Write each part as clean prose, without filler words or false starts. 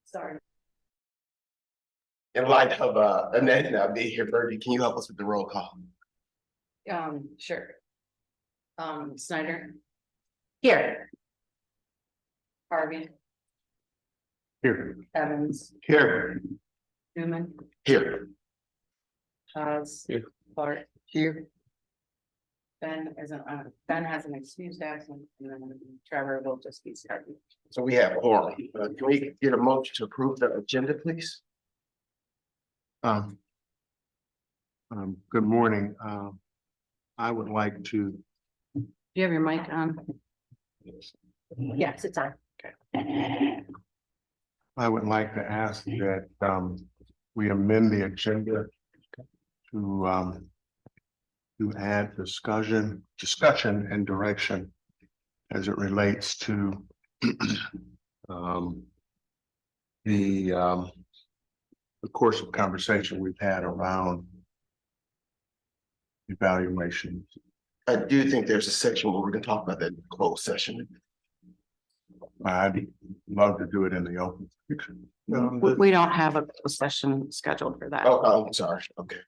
Sorry. In light of Annette not being here, Bertie, can you help us with the roll call? Sure. Snyder. Here. Harvey. Here. Evans. Here. Newman. Here. Haas. Here. Clark. Here. Ben isn't, Ben has an excused absence, and then Trevor will just be starting. So we have quorum. Can we get a motion to approve the agenda, please? Good morning. I would like to. Do you have your mic on? Yes, it's on. I would like to ask that we amend the agenda to add discussion and direction as it relates to the course of conversation we've had around evaluation. I do think there's a section where we're gonna talk about that in closed session. I'd love to do it in the open. We don't have a closed session scheduled for that. Oh, I'm sorry. Okay.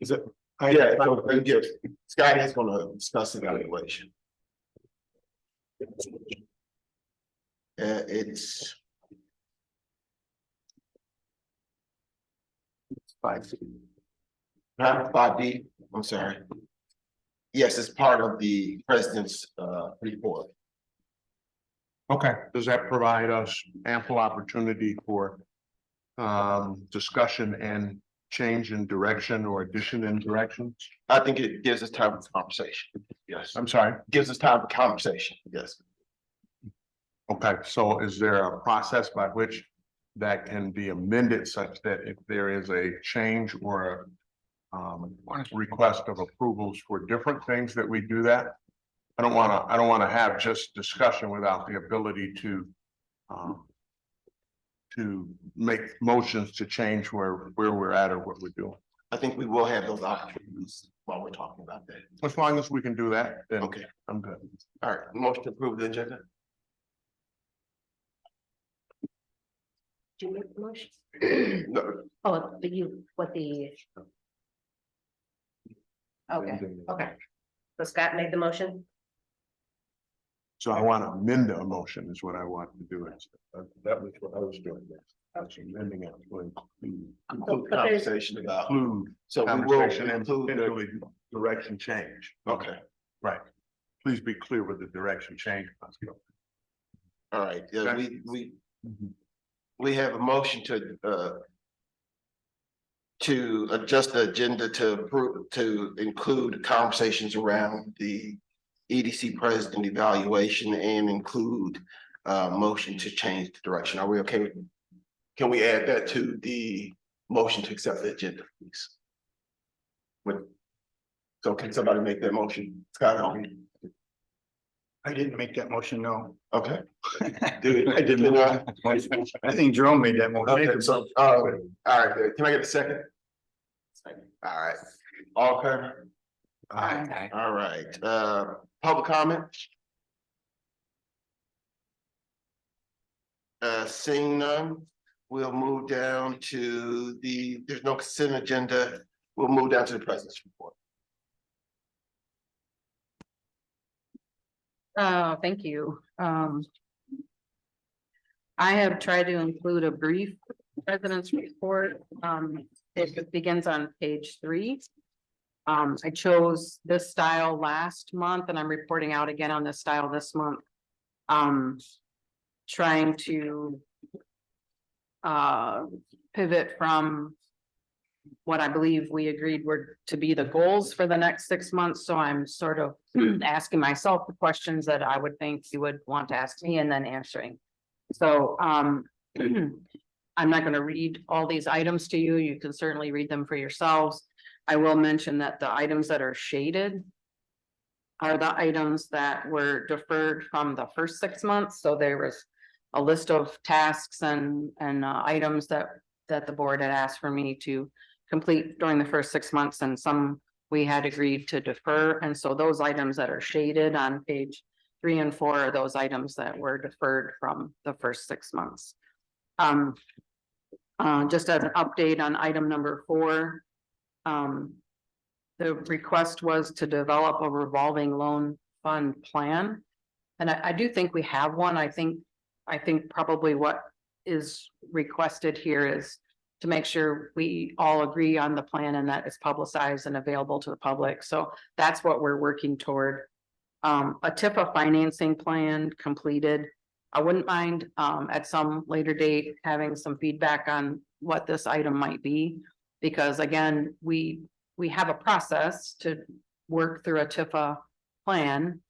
Is it? Yeah, Scott is gonna discuss evaluation. It's 5D. Not 5D, I'm sorry. Yes, it's part of the president's report. Okay, does that provide us ample opportunity for discussion and change in direction or addition in direction? I think it gives us time for conversation. Yes. I'm sorry. Gives us time for conversation. Yes. Okay, so is there a process by which that can be amended such that if there is a change or a request of approvals for different things that we do that? I don't want to have just discussion without the ability to make motions to change where we're at or what we're doing. I think we will have those opportunities while we're talking about that. As long as we can do that, then Okay. I'm good. All right, motion to approve the agenda. Do you make the motion? No, Oh, but okay. So Scott made the motion? So I want to amend the motion is what I want to do. That was what I was doing. I was amending it to include conversation about. include So we will conversation and include the, potentially direction change. okay, Right. Please be clear with the direction change. all right, yeah, Okay. we have a motion to adjust the agenda to include conversations around the EDC president evaluation and include motion to change the direction. Are we okay with? Can we add that to the motion to accept the agenda, please? So can somebody make that motion? Scott? I didn't make that motion, no. Okay. I didn't. I think Jerome made that motion. Okay, so, all right, can I get a second? All right, all in favor? Aye. All right, public comment? Seeing none, we'll move down to there's no consent agenda. We'll move down to the president's report. Thank you. I have tried to include a brief president's report. It begins on page 3. I chose this style last month and I'm reporting out again on this style this month. Trying to pivot from what I believe we agreed were to be the goals for the next 6 months. So I'm sort of asking myself the questions that I would think you would want to ask me and then answering. So I'm not going to read all these items to you. You can certainly read them for yourselves. I will mention that the items that are shaded are the items that were deferred from the first 6 months. So there was a list of tasks and items that the board had asked for me to complete during the first 6 months, and some we had agreed to defer. And so those items that are shaded on page 3 and 4 are those items that were deferred from the first 6 months. Just as an update on item number 4, the request was to develop a revolving loan fund plan. And I do think we have one. I think probably what is requested here is to make sure we all agree on the plan and that it's publicized and available to the public. So that's what we're working toward. A TIFA financing plan completed. I wouldn't mind at some later date having some feedback on what this item might be. Because again, we have a process to work through a TIFA plan.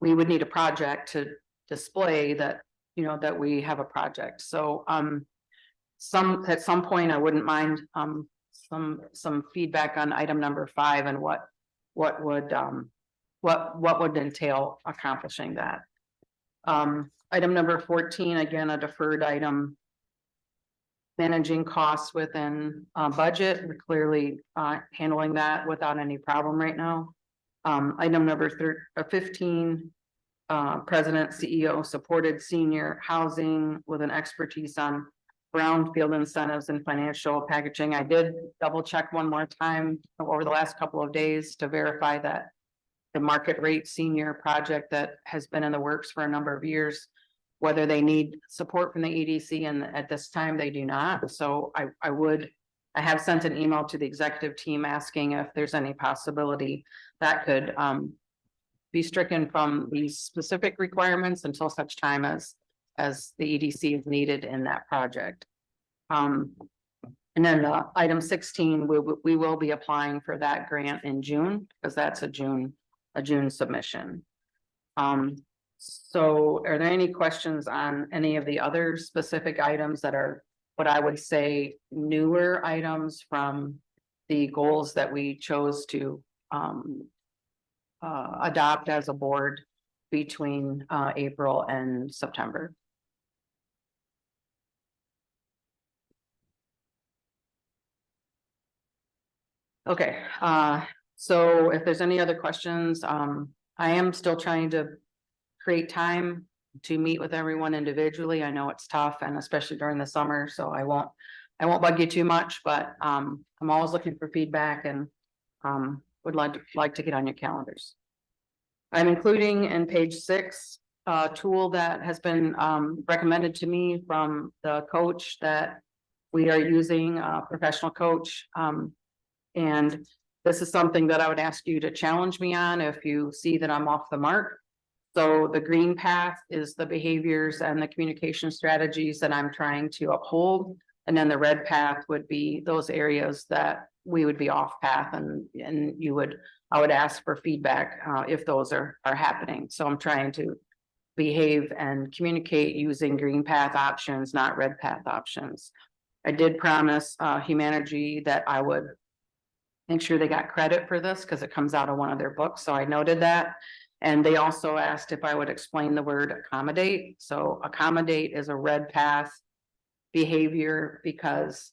We would need a project to display that, you know, that we have a project. So at some point, I wouldn't mind some feedback on item number 5 and what would entail accomplishing that. Item number 14, again, a deferred item. Managing costs within budget. We're clearly handling that without any problem right now. Item number 15, President, CEO supported senior housing with an expertise on Brownfield incentives and financial packaging. I did double check one more time over the last couple of days to verify that the market rate senior project that has been in the works for a number of years, whether they need support from the EDC, and at this time they do not. So I have sent an email to the executive team asking if there's any possibility that could be stricken from these specific requirements until such time as the EDC is needed in that project. And then item 16, we will be applying for that grant in June, because that's a June submission. So are there any questions on any of the other specific items that are what I would say newer items from the goals that we chose to adopt as a board between April and September? Okay, so if there's any other questions, I am still trying to create time to meet with everyone individually. I know it's tough, and especially during the summer, so I won't bug you too much, but I'm always looking for feedback and would like to get on your calendars. I'm including in page 6 a tool that has been recommended to me from the coach that we are using, a professional coach. And this is something that I would ask you to challenge me on if you see that I'm off the mark. So the green path is the behaviors and the communication strategies that I'm trying to uphold. And then the red path would be those areas that we would be off path, and I would ask for feedback if those are happening. So I'm trying to behave and communicate using green path options, not red path options. I did promise Humanity that I would make sure they got credit for this because it comes out of one of their books. So I noted that. And they also asked if I would explain the word accommodate. So accommodate is a red path behavior because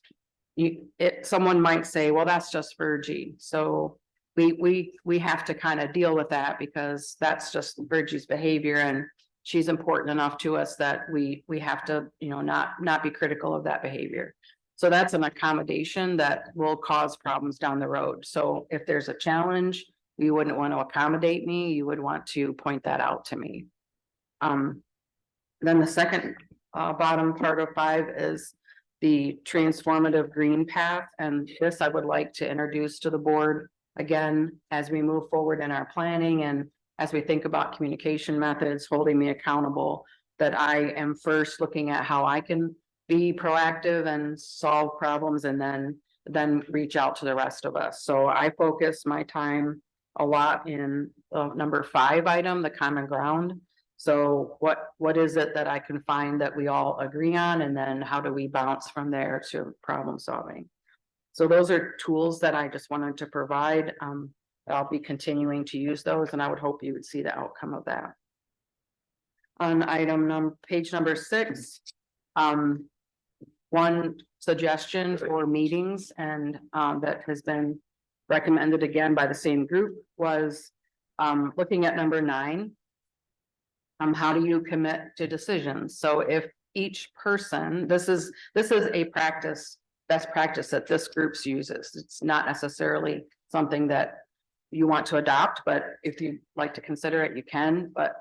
someone might say, well, that's just Virgie. So we have to kind of deal with that because that's just Virgie's behavior, and she's important enough to us that we have to, not be critical of that behavior. So that's an accommodation that will cause problems down the road. So if there's a challenge, you wouldn't want to accommodate me. You would want to point that out to me. Then the second bottom part of 5 is the transformative green path. And this I would like to introduce to the board again, as we move forward in our planning and as we think about communication methods, holding me accountable, that I am first looking at how I can be proactive and solve problems, and then reach out to the rest of us. So I focus my time a lot in number 5 item, the common ground. So what is it that I can find that we all agree on, and then how do we bounce from there to problem solving? So those are tools that I just wanted to provide. I'll be continuing to use those, and I would hope you would see the outcome of that. On page number 6, one suggestion for meetings, and that has been recommended again by the same group, was looking at number 9. How do you commit to decisions? So if each person, this is a best practice that this group's uses. It's not necessarily something that you want to adopt, but if you'd like to consider it, you can. But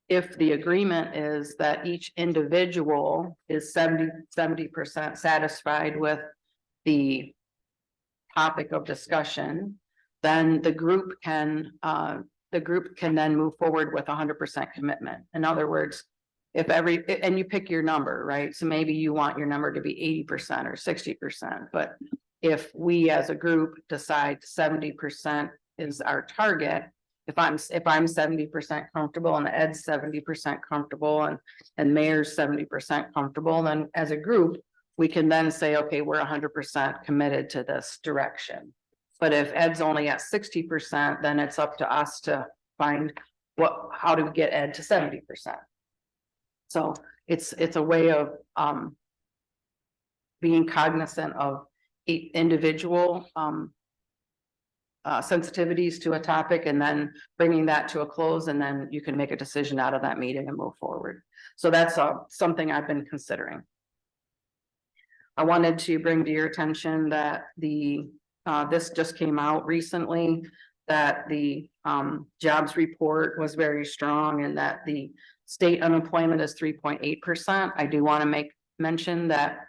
if the agreement is that each individual is 70% satisfied with the topic of discussion, then the group can then move forward with 100% commitment. In other words, if and you pick your number, right? So maybe you want your number to be 80% or 60%, but if we as a group decide 70% is our target, if I'm 70% comfortable and Ed's 70% comfortable and Mayor's 70% comfortable, then as a group, we can then say, okay, we're 100% committed to this direction. But if Ed's only at 60%, then it's up to us to find how to get Ed to 70%. So it's a way of being cognizant of individual sensitivities to a topic and then bringing that to a close, and then you can make a decision out of that meeting and move forward. So that's something I've been considering. I wanted to bring to your attention that this just came out recently, that the jobs report was very strong and that the state unemployment is 3.8%. I do want to mention that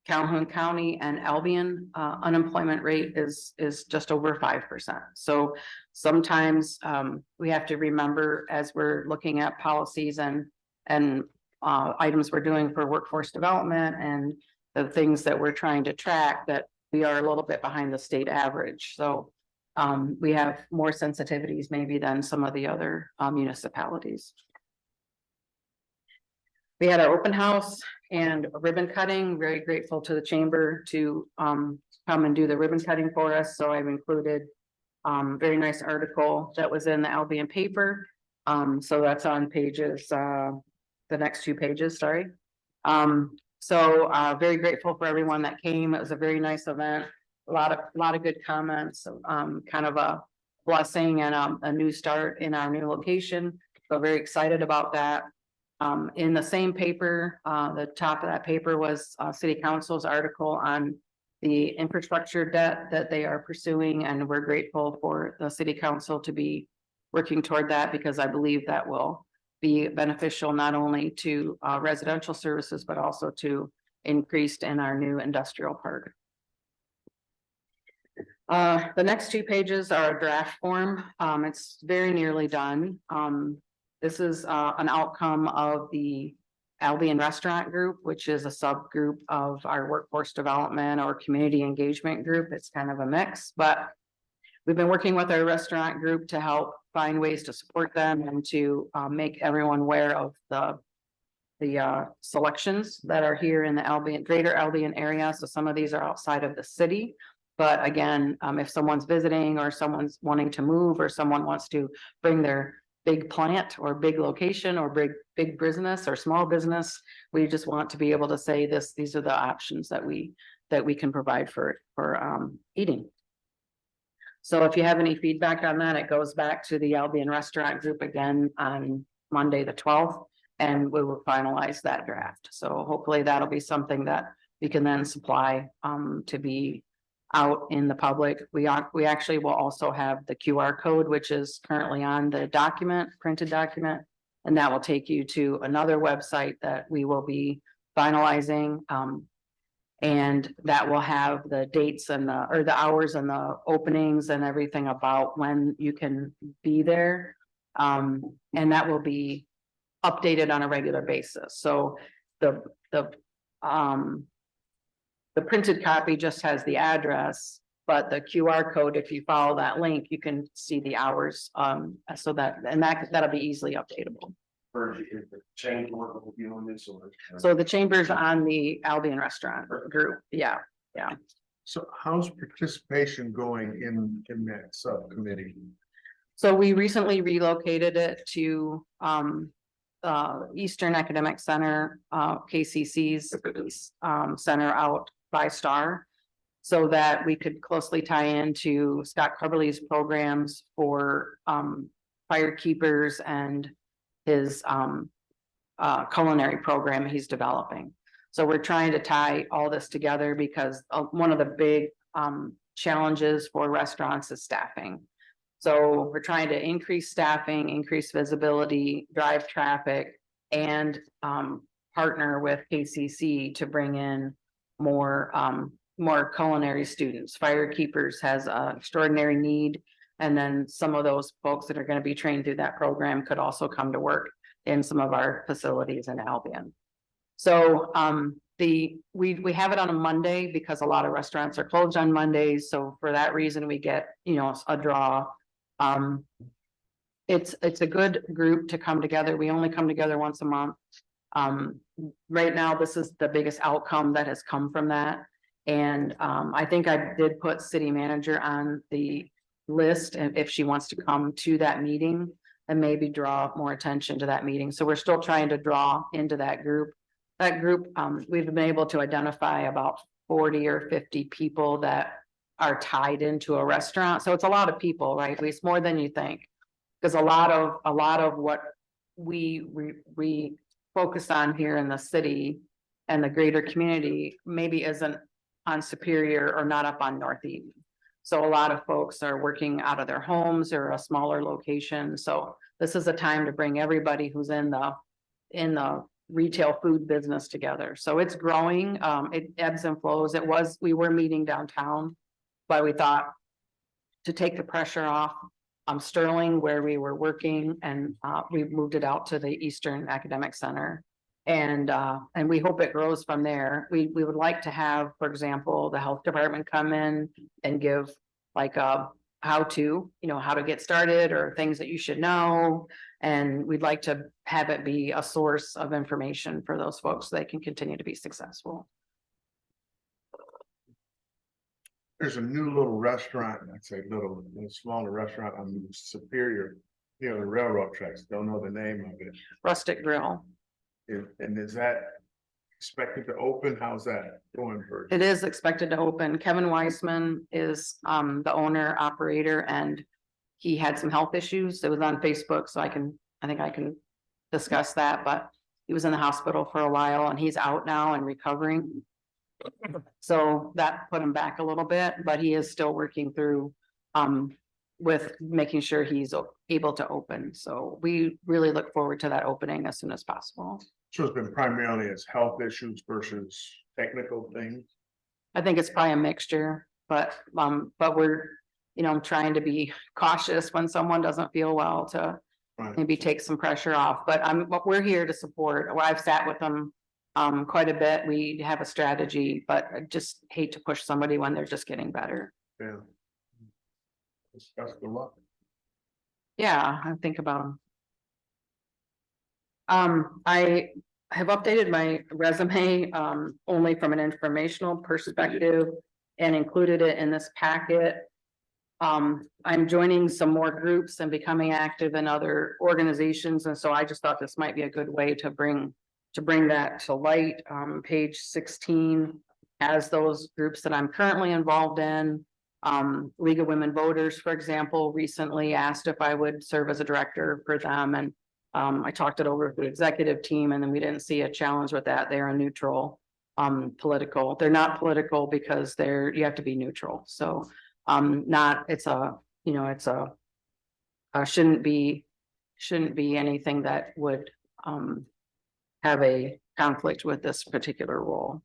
Calhoun County and Albion unemployment rate is just over 5%. So sometimes we have to remember, as we're looking at policies and items we're doing for workforce development and the things that we're trying to track, that we are a little bit behind the state average. So we have more sensitivities maybe than some of the other municipalities. We had our open house and a ribbon cutting. Very grateful to the chamber to come and do the ribbon cutting for us. So I've included very nice article that was in the Albion paper. So that's on pages, the next 2 pages, sorry. So very grateful for everyone that came. It was a very nice event. A lot of good comments, kind of a blessing and a new start in our new location. So very excited about that. In the same paper, the top of that paper was City Council's article on the infrastructure debt that they are pursuing, and we're grateful for the City Council to be working toward that, because I believe that will be beneficial not only to residential services, but also to increased in our new industrial park. The next 2 pages are a draft form. It's very nearly done. This is an outcome of the Albion Restaurant Group, which is a subgroup of our workforce development or community engagement group. It's kind of a mix, but we've been working with our restaurant group to help find ways to support them and to make everyone aware of the selections that are here in the greater Albion area. So some of these are outside of the city. But again, if someone's visiting or someone's wanting to move or someone wants to bring their big plant or big location or big business or small business, we just want to be able to say these are the options that we can provide for eating. So if you have any feedback on that, it goes back to the Albion Restaurant Group again on Monday the 12th, and we will finalize that draft. So hopefully that'll be something that we can then supply to be out in the public. We actually will also have the QR code, which is currently on the printed document, and that will take you to another website that we will be finalizing. And that will have the dates and the hours and the openings and everything about when you can be there. And that will be updated on a regular basis. So the printed copy just has the address, but the QR code, if you follow that link, you can see the hours. So that'll be easily updatable. So the chamber's on the Albion Restaurant Group. Yeah. So how's participation going in that subcommittee? So we recently relocated it to Eastern Academic Center, KCC's center out by Star. so that we could closely tie into Scott Coverly's programs for fire keepers and his culinary program he's developing. So we're trying to tie all this together because one of the big challenges for restaurants is staffing. So we're trying to increase staffing, increase visibility, drive traffic, and partner with KCC to bring in more culinary students. Fire keepers has an extraordinary need. And then some of those folks that are going to be trained through that program could also come to work in some of our facilities in Albion. So we have it on a Monday because a lot of restaurants are closed on Mondays. So for that reason, we get, a draw. It's a good group to come together. We only come together once a month. Right now, this is the biggest outcome that has come from that. And I think I did put city manager on the list and if she wants to come to that meeting and maybe draw more attention to that meeting. So we're still trying to draw into that group. That group, we've been able to identify about 40 or 50 people that are tied into a restaurant. So it's a lot of people, right? At least more than you think. Because a lot of what we focus on here in the city and the greater community maybe isn't on Superior or not up on Northeast. So a lot of folks are working out of their homes or a smaller location. So this is a time to bring everybody who's in the retail food business together. So it's growing. It ebbs and flows. We were meeting downtown, but we thought to take the pressure off Sterling where we were working, and we moved it out to the Eastern Academic Center. And we hope it grows from there. We would like to have, for example, the health department come in and give like a how to get started or things that you should know. And we'd like to have it be a source of information for those folks so they can continue to be successful. There's a new little restaurant, I'd say little smaller restaurant on Superior, the railroad tracks, don't know the name of it. Rustic Grill. And is that expected to open? How's that going first? It is expected to open. Kevin Weissman is the owner operator, and he had some health issues. It was on Facebook, so I think I can discuss that, but he was in the hospital for a while and he's out now and recovering. So that put him back a little bit, but he is still working through with making sure he's able to open. So we really look forward to that opening as soon as possible. So it's been primarily as health issues technical things? I think it's probably a mixture, but we're, trying to be cautious when someone doesn't feel well to maybe take some pressure off, but we're here to support. I've sat with them quite a bit. We have a strategy, but I just hate to push somebody when they're just getting better. Yeah. Discuss the luck. Yeah, I think about them. I have updated my resume only from an informational perspective and included it in this packet. I'm joining some more groups and becoming active in other organizations, and so I just thought this might be a good way to bring that to light. Page 16 has those groups that I'm currently involved in. League of Women Voters, for example, recently asked if I would serve as a director for them, and I talked it over with the executive team, and then we didn't see a challenge with that. They're a neutral political. They're not political because you have to be neutral. So shouldn't be anything that would have a conflict with this particular role.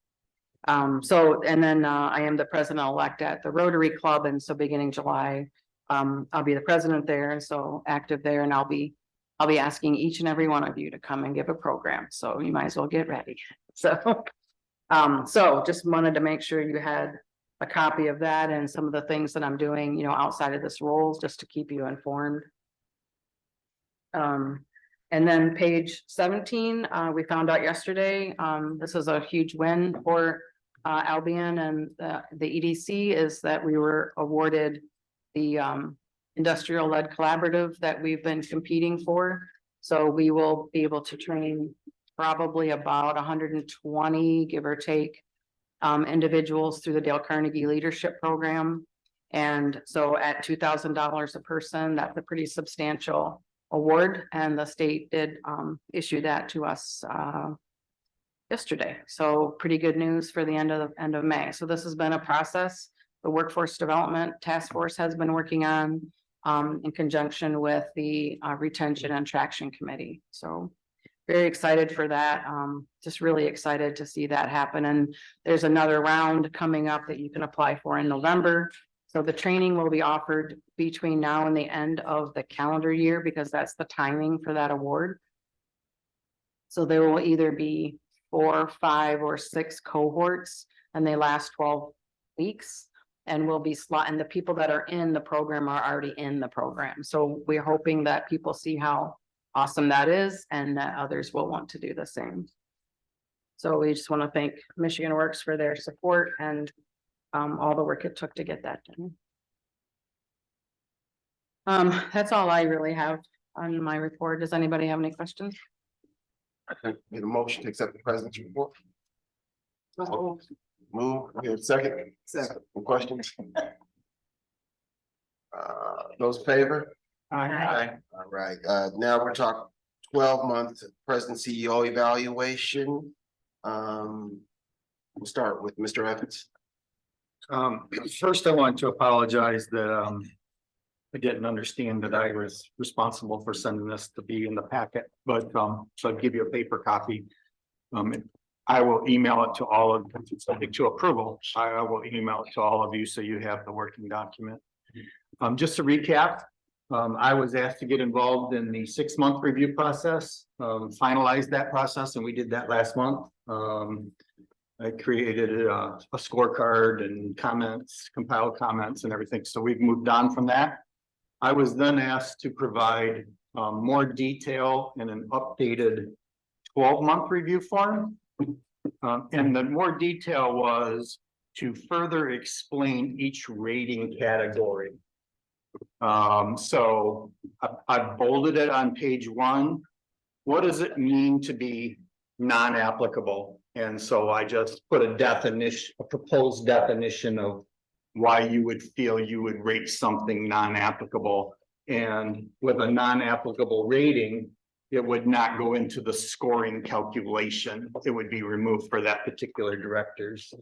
And then I am the president-elect at the Rotary Club, and so beginning July, I'll be the president there, and so active there, and I'll be asking each and every one of you to come and give a program, so you might as well get ready. So just wanted to make sure you had a copy of that and some of the things that I'm doing, outside of this role, just to keep you informed. And then page 17, we found out yesterday, this is a huge win for Albion and the EDC, is that we were awarded the industrial led collaborative that we've been competing for. So we will be able to train probably about 120, give or take, individuals through the Dale Carnegie Leadership Program. And so at $2,000 a person, that's a pretty substantial award, and the state did issue that to us yesterday. So pretty good news for the end of May. So this has been a process the Workforce Development Task Force has been working on in conjunction with the Retention and Traction Committee. So very excited for that. Just really excited to see that happen. And there's another round coming up that you can apply for in November. So the training will be offered between now and the end of the calendar year, because that's the timing for that award. So there will either be 4, 5, or 6 cohorts, and they last 12 weeks. And will be and the people that are in the program are already in the program. So we're hoping that people see how awesome that is, and that others will want to do the same. So we just want to thank Michigan Works for their support and all the work it took to get that done. That's all I really have on my report. Does anybody have any questions? Need a motion to accept the president's report? Move, we have a second. Second. Questions? Those in favor? Aye. All right, now we're talking 12-month president CEO evaluation. We'll start with Mr. Evans. First, I want to apologize that I didn't understand that I was responsible for sending this to be in the packet, but so I'll give you a paper copy. I will email it to all of you, subject to approval. I will email it to all of you so you have the working document. Just to recap, I was asked to get involved in the 6-month review process, finalize that process, and we did that last month. I created a scorecard and comments, compiled comments and everything. So we've moved on from that. I was then asked to provide more detail in an updated 12-month review form. And the more detail was to further explain each rating category. So I bolded it on page 1. What does it mean to be non-applicable? And so I just put a definition, a proposed definition of why you would feel you would rate something non-applicable. And with a non-applicable rating, it would not go into the scoring calculation. It would be removed for that particular director's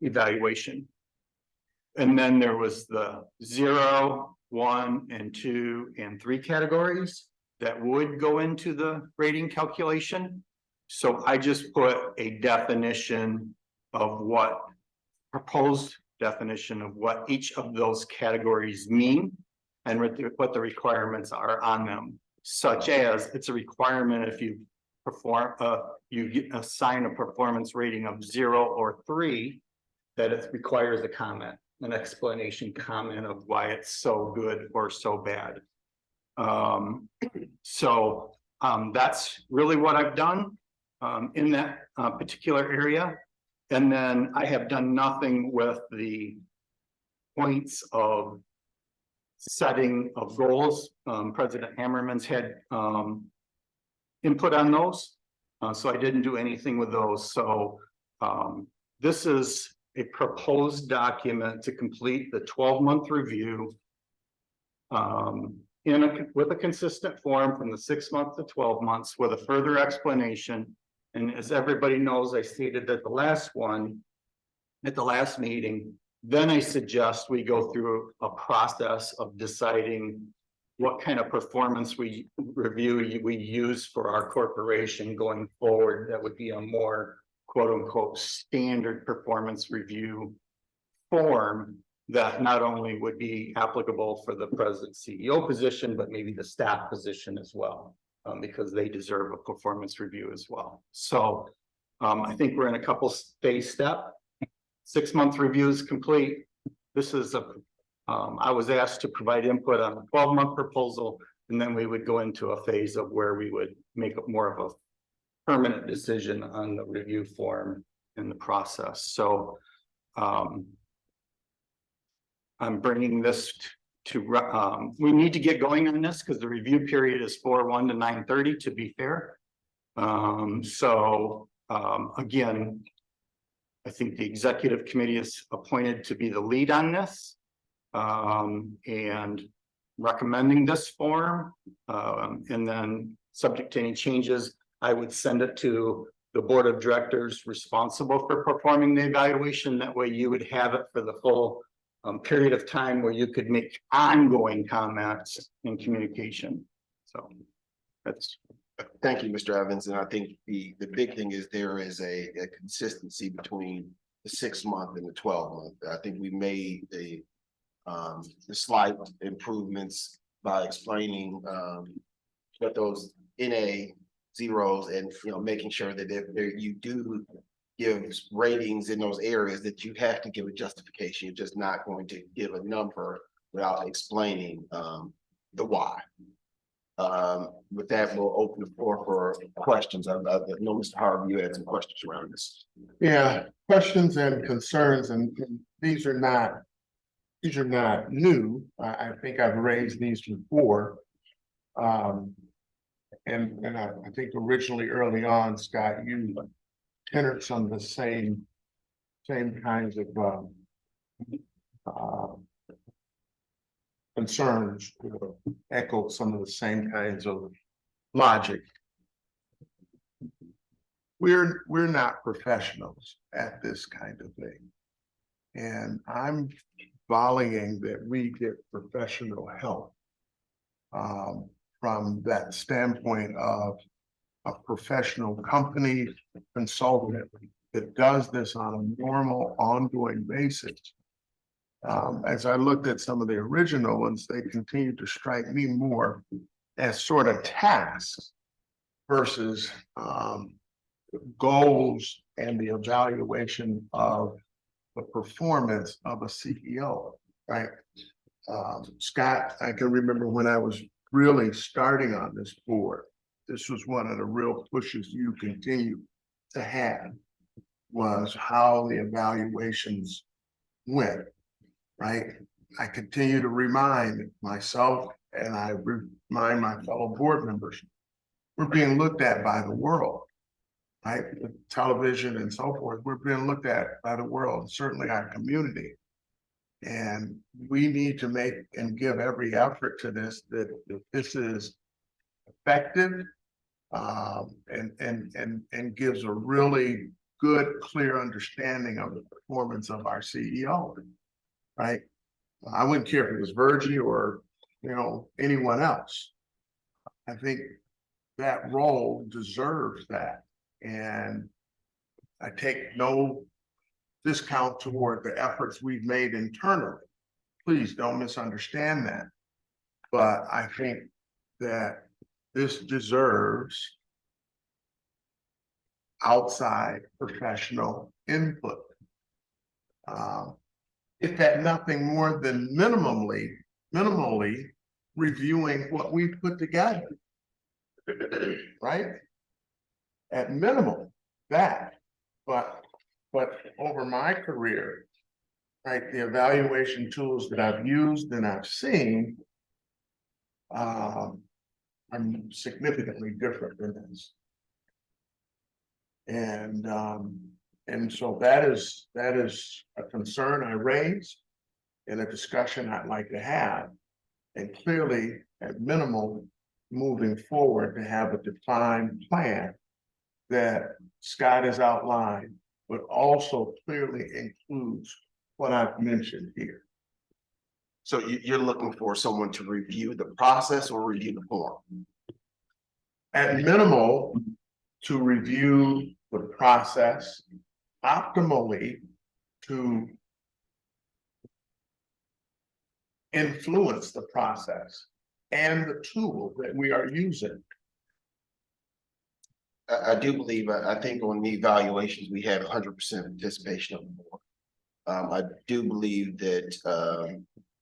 evaluation. And then there was the 0, 1, and 2, and 3 categories that would go into the rating calculation. So I just put a definition of what proposed definition of what each of those categories mean and what the requirements are on them. Such as it's a requirement if you perform, you assign a performance rating of 0 or 3, that it requires a comment, an explanation comment of why it's so good or so bad. That's really what I've done in that particular area. And then I have done nothing with the points of setting of goals. President Hammerman's had input on those. So I didn't do anything with those. So this is a proposed document to complete the 12-month review with a consistent form from the 6 months to 12 months with a further explanation. And as everybody knows, I stated that the last one, at the last meeting, then I suggest we go through a process of deciding what kind of performance review we use for our corporation going forward. That would be a more quote unquote standard performance review form that not only would be applicable for the president CEO position, but maybe the staff position as well, because they deserve a performance review as well. So I think we're in a couple phase step. 6-month review is complete. This is I was asked to provide input on a 12-month proposal, and then we would go into a phase of where we would make more of a permanent decision on the review form in the process. So I'm bringing this to, we need to get going on this because the review period is 4/1 to 9/30 to be fair. Again, I think the executive committee is appointed to be the lead on this. And recommending this form. And then subject to any changes, I would send it to the board of directors responsible for performing the evaluation. That way you would have it for the full period of time where you could make ongoing comments and communication. So that's. Thank you, Mr. Evans, and I think the big thing is there is a consistency between the 6 month and the 12 month. I think we made the slight improvements by explaining what those NA zeros and making sure that if you do give ratings in those areas that you have to give a justification. You're just not going to give a number without explaining the why. With that, we'll open the floor for questions. I know, Mr. Harvey, you had some questions around this. Yeah, questions and concerns, and these are not new. I think I've raised these before. And I think originally early on, Scott, you entered some of the same kinds of concerns, echoed some of the same kinds of logic. We're not professionals at this kind of thing. And I'm volleying that we get professional help from that standpoint of a professional company consultant that does this on a normal ongoing basis. As I looked at some of the original ones, they continue to strike me more as sort of tasks versus goals and the evaluation of the performance of a CEO, right? Scott, I can remember when I was really starting on this board, this was one of the real pushes you continue to have, was how the evaluations went, right? I continue to remind myself, and I remind my fellow board members, we're being looked at by the world, right? With television and so forth, we're being looked at by the world, certainly our community. And we need to make and give every effort to this, that this is effective and gives a really good, clear understanding of the performance of our CEO, right? I wouldn't care if it was Virgie or, anyone else. I think that role deserves that. And I take no discount toward the efforts we've made internally. Please don't misunderstand that. But I think that this deserves outside professional input. If at nothing more than minimally reviewing what we've put together, right? At minimum, that, but over my career, right, the evaluation tools that I've used and I've seen are significantly different than this. And so that is a concern I raise in a discussion I'd like to have. And clearly, at minimum, moving forward to have a defined plan that Scott has outlined, but also clearly includes what I've mentioned here. So you're looking for someone to review the process or review the form? At minimal, to review the process, optimally to influence the process and the tool that we are using. I do believe, I think on the evaluations, we had 100% participation of the board. I do believe that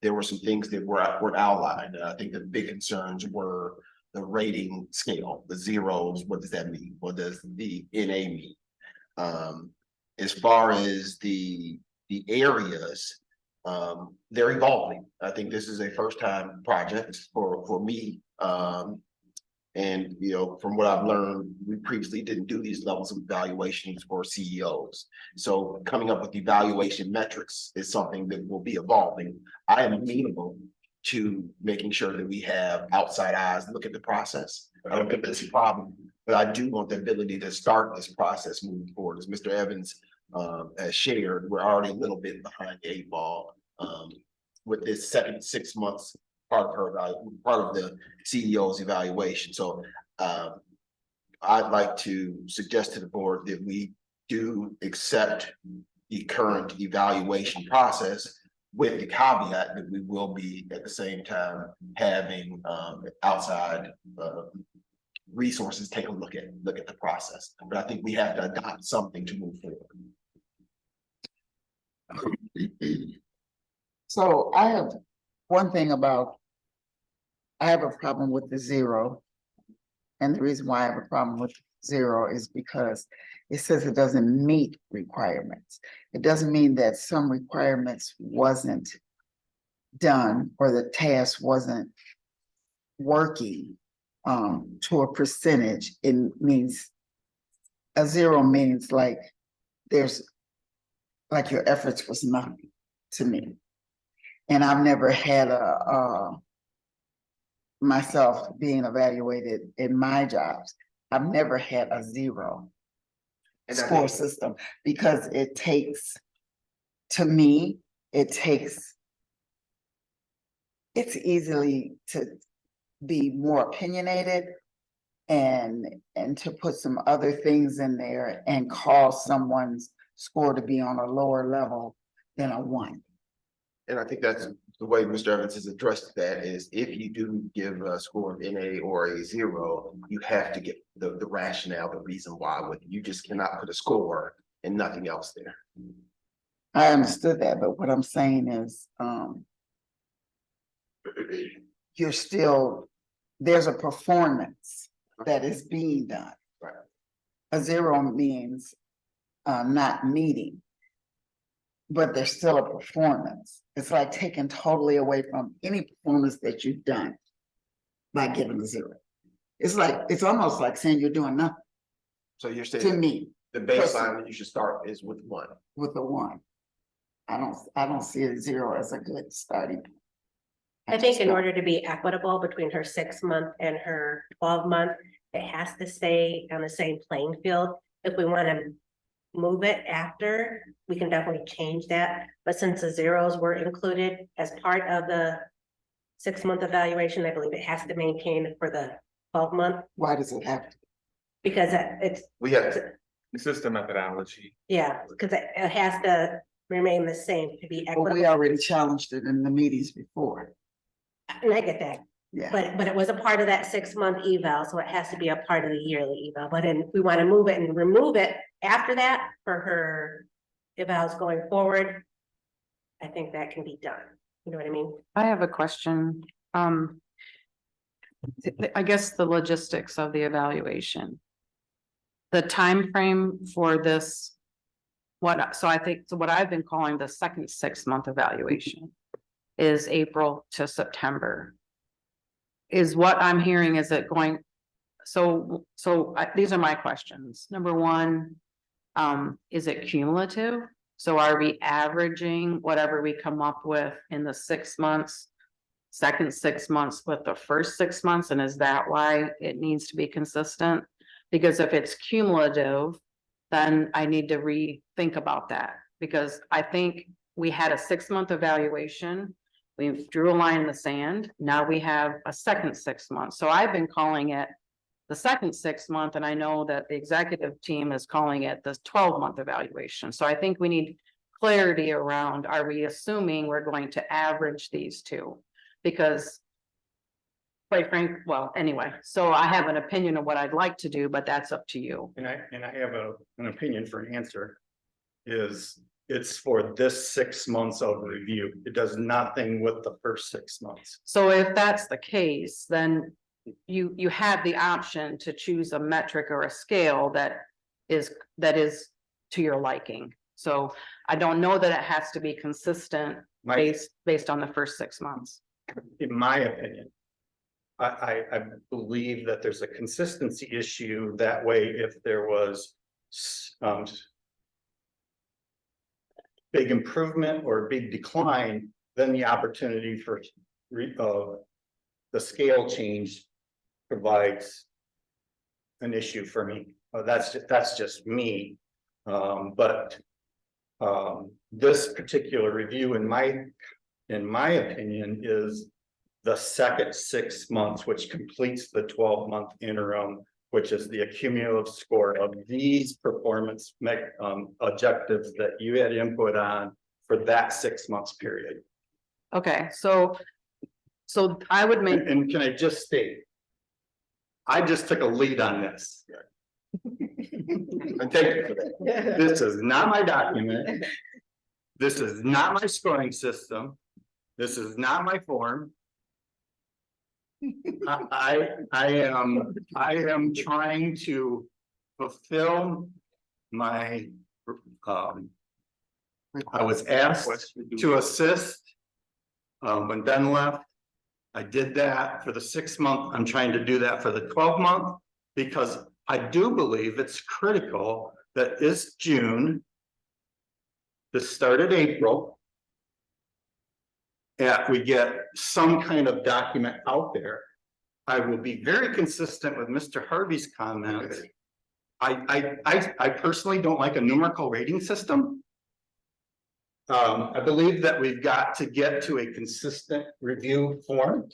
there were some things that were outlined. I think the big concerns were the rating scale, the zeros. What does that mean? What does the NA mean? As far as the areas, they're evolving. I think this is a first time project for me. And, you know, from what I've learned, we previously didn't do these levels of evaluations for CEOs. So coming up with evaluation metrics is something that will be evolving. I am amenable to making sure that we have outside eyes look at the process. I don't think that's a problem, but I do want the ability to start this process moving forward. As Mr. Evans has shared, we're already a little bit behind the 8 ball with this second 6 months part of the CEO's evaluation. So I'd like to suggest to the board that we do accept the current evaluation process with the caveat that we will be at the same time having outside resources take a look at the process. But I think we have to adopt something to move forward. So I have one thing about, I have a problem with the 0. And the reason why I have a problem with 0 is because it says it doesn't meet requirements. It doesn't mean that some requirements wasn't done or the task wasn't working to a percentage. It means a 0 means like there's like your efforts was nothing to me. And I've never had myself being evaluated in my jobs. I've never had a 0 score system because it takes, to me, it's easily to be more opinionated and to put some other things in there and cause someone's score to be on a lower level than a 1. And I think that's the way Mr. Evans has addressed that is if you do give a score of NA or a 0, you have to get the rationale, the reason why. You just cannot put a score and nothing else there. I understood that, but what I'm saying is, you're still, there's a performance that is being done. Right. A 0 means not meeting, but there's still a performance. It's like taking totally away from any performance that you've done by giving a 0. It's like, it's almost like saying you're doing nothing So you're to saying me the baseline that you should start is with 1. with a 1. I don't see a 0 as a good starting point. I think in order to be equitable between her 6-month and her 12-month, it has to stay on the same playing field. If we want to move it after, we can definitely change that. But since the 0s were included as part of the 6-month evaluation, I believe it has to maintain for the 12-month. Why does it have to? Because it's, We have It's just a methodology. yeah, because it has to remain the same to be But equitable. we already challenged it in the meetings before. And I get that, Yeah. but it was a part of that 6-month eval, so it has to be a part of the yearly eval. But then we want to move it and remove it after that for her evals going forward. I think that can be done. You know what I mean? I have a question. I guess the logistics of the evaluation. The time frame for this. So what I've been calling the second 6-month evaluation is April to September. Is what I'm hearing, is it going, these are my questions. Number 1, is it cumulative? So are we averaging whatever we come up with in the 6 months, second 6 months with the first 6 months? And is that why it needs to be consistent? Because if it's cumulative, then I need to rethink about that, because I think we had a 6-month evaluation. We drew a line in the sand. Now we have a second 6 months. So I've been calling it the second 6 month, and I know that the executive team is calling it the 12-month evaluation. So I think we need clarity around, are we assuming we're going to average these two? Because quite frank, well, anyway, so I have an opinion of what I'd like to do, but that's up to you. And I have an opinion for an answer. It's for this 6 months of review. It does nothing with the first 6 months. So if that's the case, then you have the option to choose a metric or a scale that is to your liking. So I don't know that it has to be consistent based on the first 6 months. In my opinion, I believe that there's a consistency issue that way if there was big improvement or big decline, then the opportunity for the scale change provides an issue for me. That's just me. But this particular review, in my opinion, is the second 6 months, which completes the 12-month interim, which is the accumulative score of these performance objectives that you had input on for that 6 months period. Okay, so I would make, And can I just state, I just took a lead on this. And thank you for that. This is not my document. This is not my scoring system. This is not my form. I am trying to fulfill my, I was asked to assist when Ben left. I did that for the 6 month. I'm trying to do that for the 12-month because I do believe it's critical that this June, this started April, we get some kind of document out there. I will be very consistent with Mr. Harvey's comments. I personally don't like a numerical rating system. I believe that we've got to get to a consistent review form.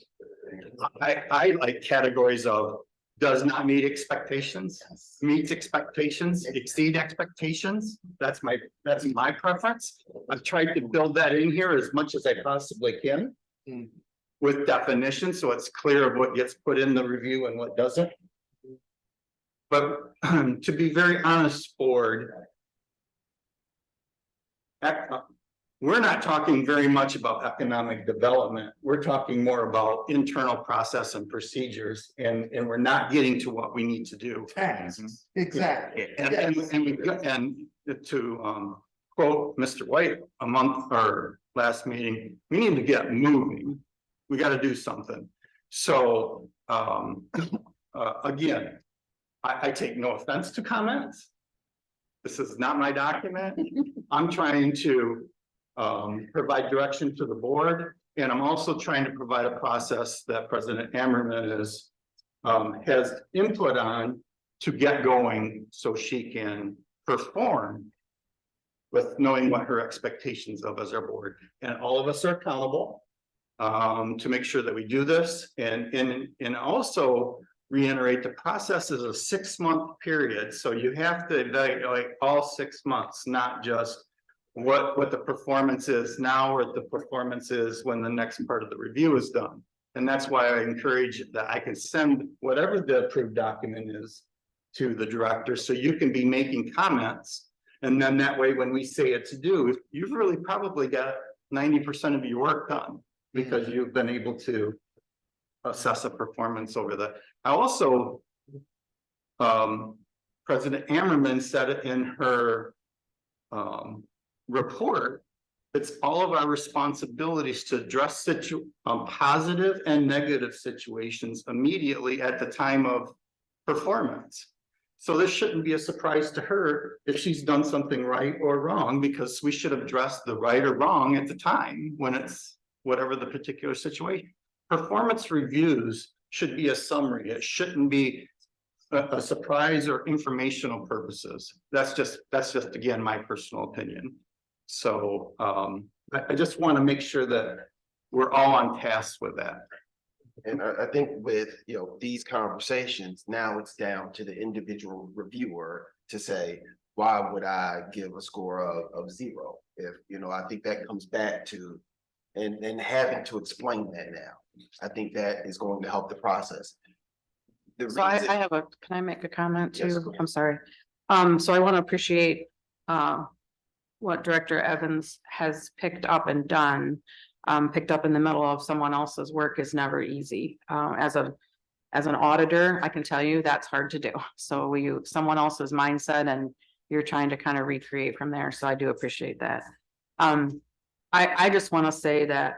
I like categories of does not meet expectations, meets expectations, exceed expectations. That's my preference. I've tried to build that in here as much as I possibly can with definition, so it's clear of what gets put in the review and what doesn't. But to be very honest, board, we're not talking very much about economic development. We're talking more about internal process and procedures, and we're not getting to what we need to do. Exactly. And to quote Mr. White a month or last meeting, we need to get moving. We got to do something. So again, I take no offense to comments. This is not my document. I'm trying to provide direction to the board, and I'm also trying to provide a process that President Ammerman has input on to get going so she can perform with knowing what her expectations of as our board. And all of us are accountable to make sure that we do this, and also reiterate the process is a 6 month period. So you have to evaluate all 6 months, not just what the performance is now or the performance is when the next part of the review is done. And that's why I encourage that I can send whatever the approved document is to the director, so you can be making comments. And then that way, when we say it's due, you've really probably got 90% of your work done because you've been able to assess a performance over that. I also, President Ammerman said it in her report, it's all of our responsibilities to address positive and negative situations immediately at the time of performance. So this shouldn't be a surprise to her if she's done something right or wrong, because we should address the right or wrong at the time when it's whatever the particular situation. Performance reviews should be a summary. It shouldn't be a surprise or informational purposes. That's just again my personal opinion. So I just want to make sure that we're all on task with that. And I think with, these conversations, now it's down to the individual reviewer to say, why would I give a score of 0? If, I think that comes back to, and having to explain that now. I think that is going to help the process. so I have can I make a comment too? Yes, go ahead. I'm sorry. So I want to appreciate what Director Evans has picked up and done. Picked up in the middle of someone else's work is never easy. As an auditor, I can tell you that's hard to do. So someone else's mindset and you're trying to kind of recreate from there. So I do appreciate that. I just want to say that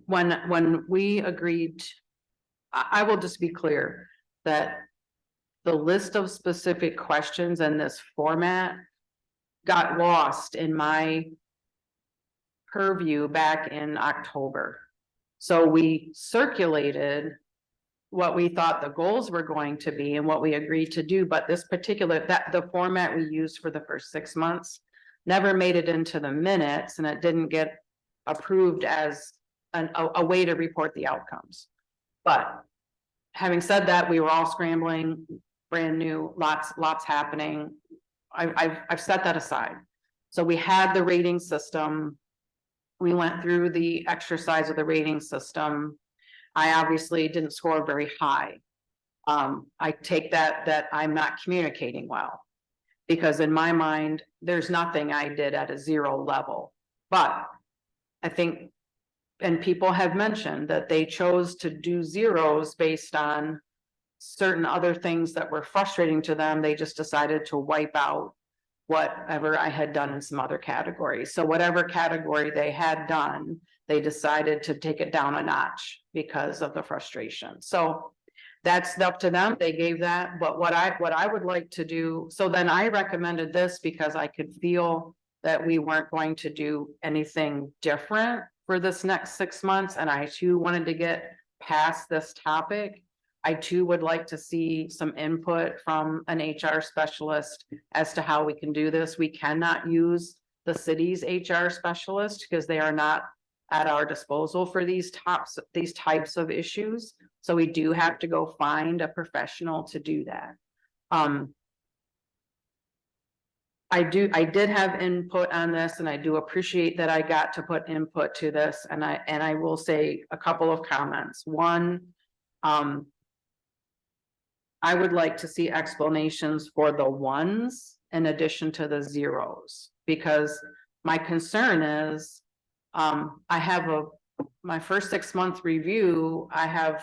when we agreed, I will just be clear that the list of specific questions in this format got lost in my purview back in October. So we circulated what we thought the goals were going to be and what we agreed to do, but this particular, the format we used for the first 6 months never made it into the minutes, and it didn't get approved as a way to report the outcomes. But having said that, we were all scrambling, brand new, lots happening. I've set that aside. So we had the rating system. We went through the exercise of the rating system. I obviously didn't score very high. I take that I'm not communicating well, because in my mind, there's nothing I did at a 0 level. But I think, and people have mentioned that they chose to do zeros based on certain other things that were frustrating to them. They just decided to wipe out whatever I had done in some other categories. So whatever category they had done, they decided to take it down a notch because of the frustration. So that's up to them. They gave that, but what I would like to do, so then I recommended this because I could feel that we weren't going to do anything different for this next 6 months. And I too wanted to get past this topic. I too would like to see some input from an HR specialist as to how we can do this. We cannot use the city's HR specialist because they are not at our disposal for these types of issues. So we do have to go find a professional to do that. I did have input on this, and I do appreciate that I got to put input to this. And I will say a couple of comments. One, I would like to see explanations for the ones in addition to the zeros, because my concern is, I have my first 6 month review. I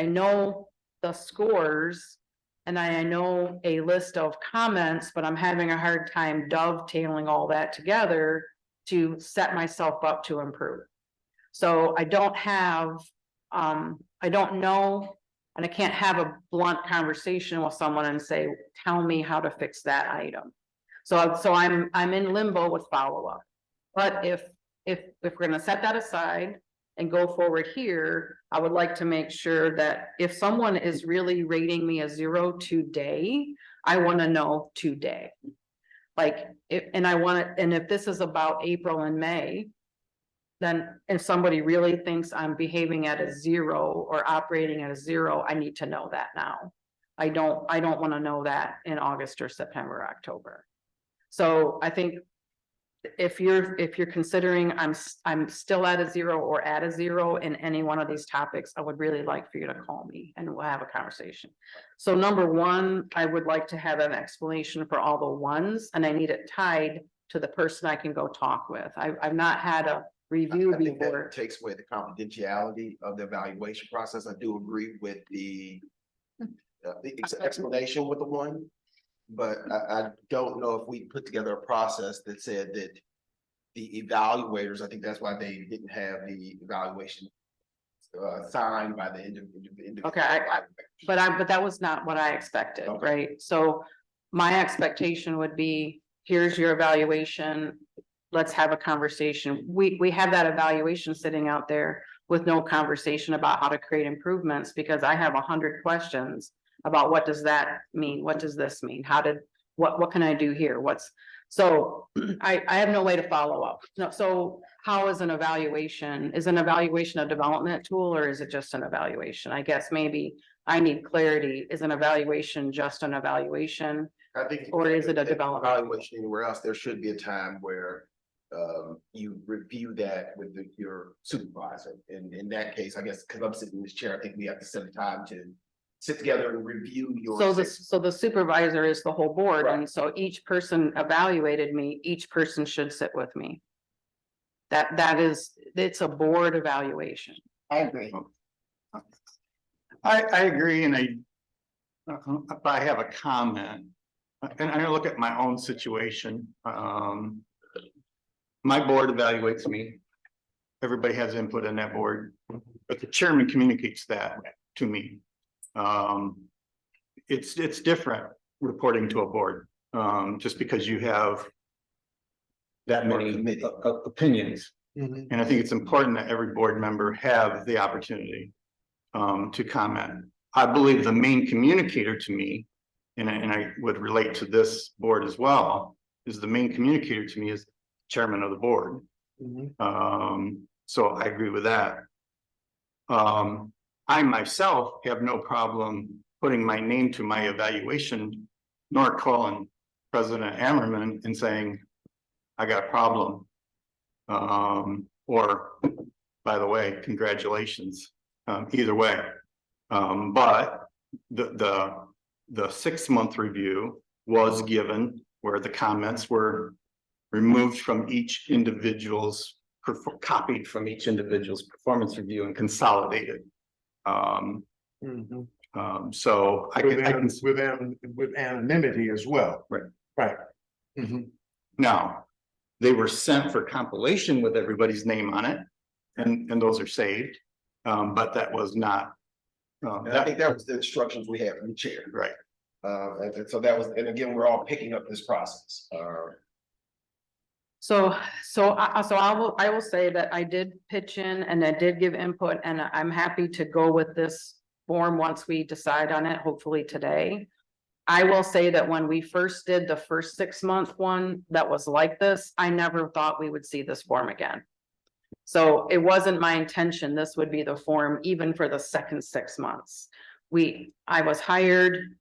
know the scores and I know a list of comments, but I'm having a hard time dovetailing all that together to set myself up to improve. So I don't know. And I can't have a blunt conversation with someone and say, tell me how to fix that item. So I'm in limbo with follow-up. But if we're gonna set that aside and go forward here, I would like to make sure that if someone is really rating me a 0 today, I wanna know today. Like, and if this is about April and May, then if somebody really thinks I'm behaving at a 0 or operating at a 0, I need to know that now. I don't want to know that in August or September, or October. So I think if you're considering I'm still at a 0 or at a 0 in any one of these topics, I would really like for you to call me and we'll have a conversation. So number one, I would like to have an explanation for all the ones, and I need it tied to the person I can go talk with. I've not had a review I think before. that takes away the confidentiality of the evaluation process. I do agree with the explanation with the one, but I don't know if we put together a process that said that the evaluators, I think that's why they didn't have the evaluation signed by the individual. Okay, but that was not what I expected, Okay. right? So my expectation would be, here's your evaluation. Let's have a conversation. We have that evaluation sitting out there with no conversation about how to create improvements, because I have 100 questions about what does that mean? What does this mean? What can I do here? So I have no way to follow up. No, so how is an evaluation? Is an evaluation a development tool, or is it just an evaluation? I guess maybe I need clarity. Is an evaluation just an evaluation? I think, or is it a development? Evaluation anywhere else, there should be a time where you review that with your supervisor. And in that case, I guess, because I'm sitting in this chair, I think we have to set a time to sit together and review your. So the supervisor is the whole board, Right. and so each person evaluated me, each person should sit with me. It's a board evaluation. I agree. I agree, and if I have a comment, and I look at my own situation, my board evaluates me. everybody has input in that board, but the chairman communicates that to me. It's different reporting to a board, just because you have that many Committee. opinions. And I think it's important that every board member have the opportunity to comment. I believe the main communicator to me, and I would relate to this board as well, is the main communicator to me is chairman of the board. So I agree with that. I myself have no problem putting my name to my evaluation, nor calling President Ammerman and saying, I got a problem. Or, by the way, congratulations, either way. But the 6-month review was given where the comments were removed from each individual's, copied from each individual's performance review and consolidated. So I can. With anonymity as well. Right. Right. Now, they were sent for compilation with everybody's name on it, and those are saved. But that was not. And I think that was the instructions we had from the chair. Right. And so that was, and again, we're all picking up this process. So I will say that I did pitch in and I did give input, and I'm happy to go with this form once we decide on it, hopefully today. I will say that when we first did the first 6-month one that was like this, I never thought we would see this form again. So it wasn't my intention this would be the form even for the second 6 months. I was hired.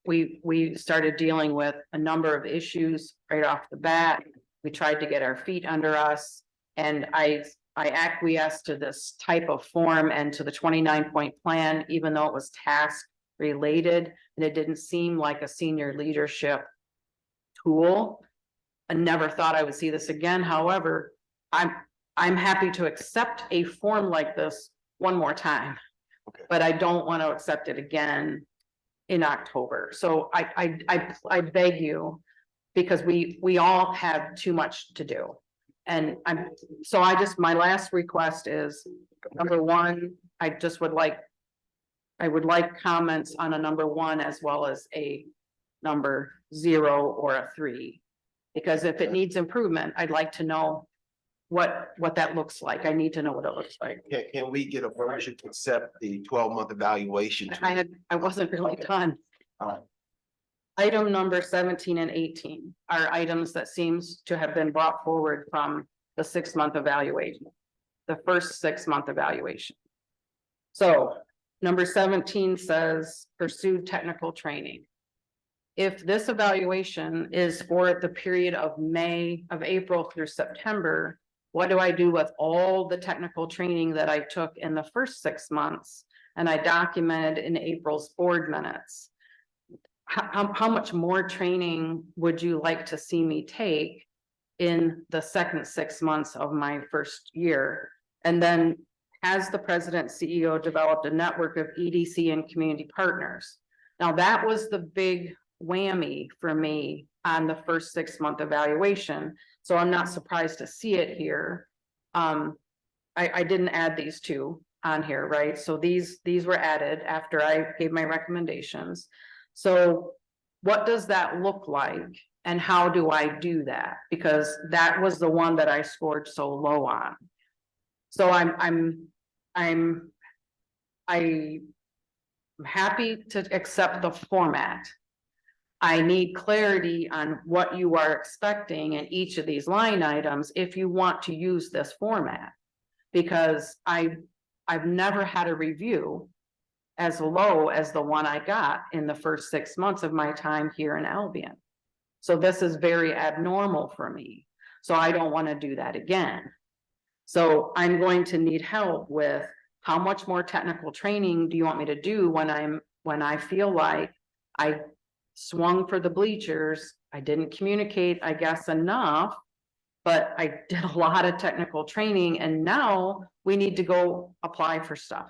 We started dealing with a number of issues right off the bat. We tried to get our feet under us, and I acquiesced to this type of form and to the 29-point plan, even though it was task related and it didn't seem like a senior leadership tool. I never thought I would see this again. However, I'm happy to accept a form like this one more time, but I don't want to accept it again in October. So I beg you, because we all have too much to do. And my last request is, number one, I would like comments on a number 1 as well as a number 0 or a 3. Because if it needs improvement, I'd like to know what that looks like. I need to know what it looks like. Can we get a motion to accept the 12-month evaluation? I wasn't really done. All right. Item number 17 and 18 are items that seems to have been brought forward from the 6-month evaluation, the first 6-month evaluation. So number 17 says pursue technical training. If this evaluation is for the period of April through September, what do I do with all the technical training that I took in the first 6 months and I documented in April's board minutes? How much more training would you like to see me take in the second 6 months of my first year? And then has the president CEO developed a network of EDC and community partners? Now that was the big whammy for me on the first 6-month evaluation. So I'm not surprised to see it here. I didn't add these two on here, right? So these were added after I gave my recommendations. So what does that look like and how do I do that? Because that was the one that I scored so low on. So I'm happy to accept the format. I need clarity on what you are expecting in each of these line items if you want to use this format. Because I've never had a review as low as the one I got in the first 6 months of my time here in Albion. So this is very abnormal for me. So I don't want to do that again. So I'm going to need help with how much more technical training do you want me to do when I feel like I swung for the bleachers. I didn't communicate, I guess, enough, but I did a lot of technical training and now we need to go apply for stuff.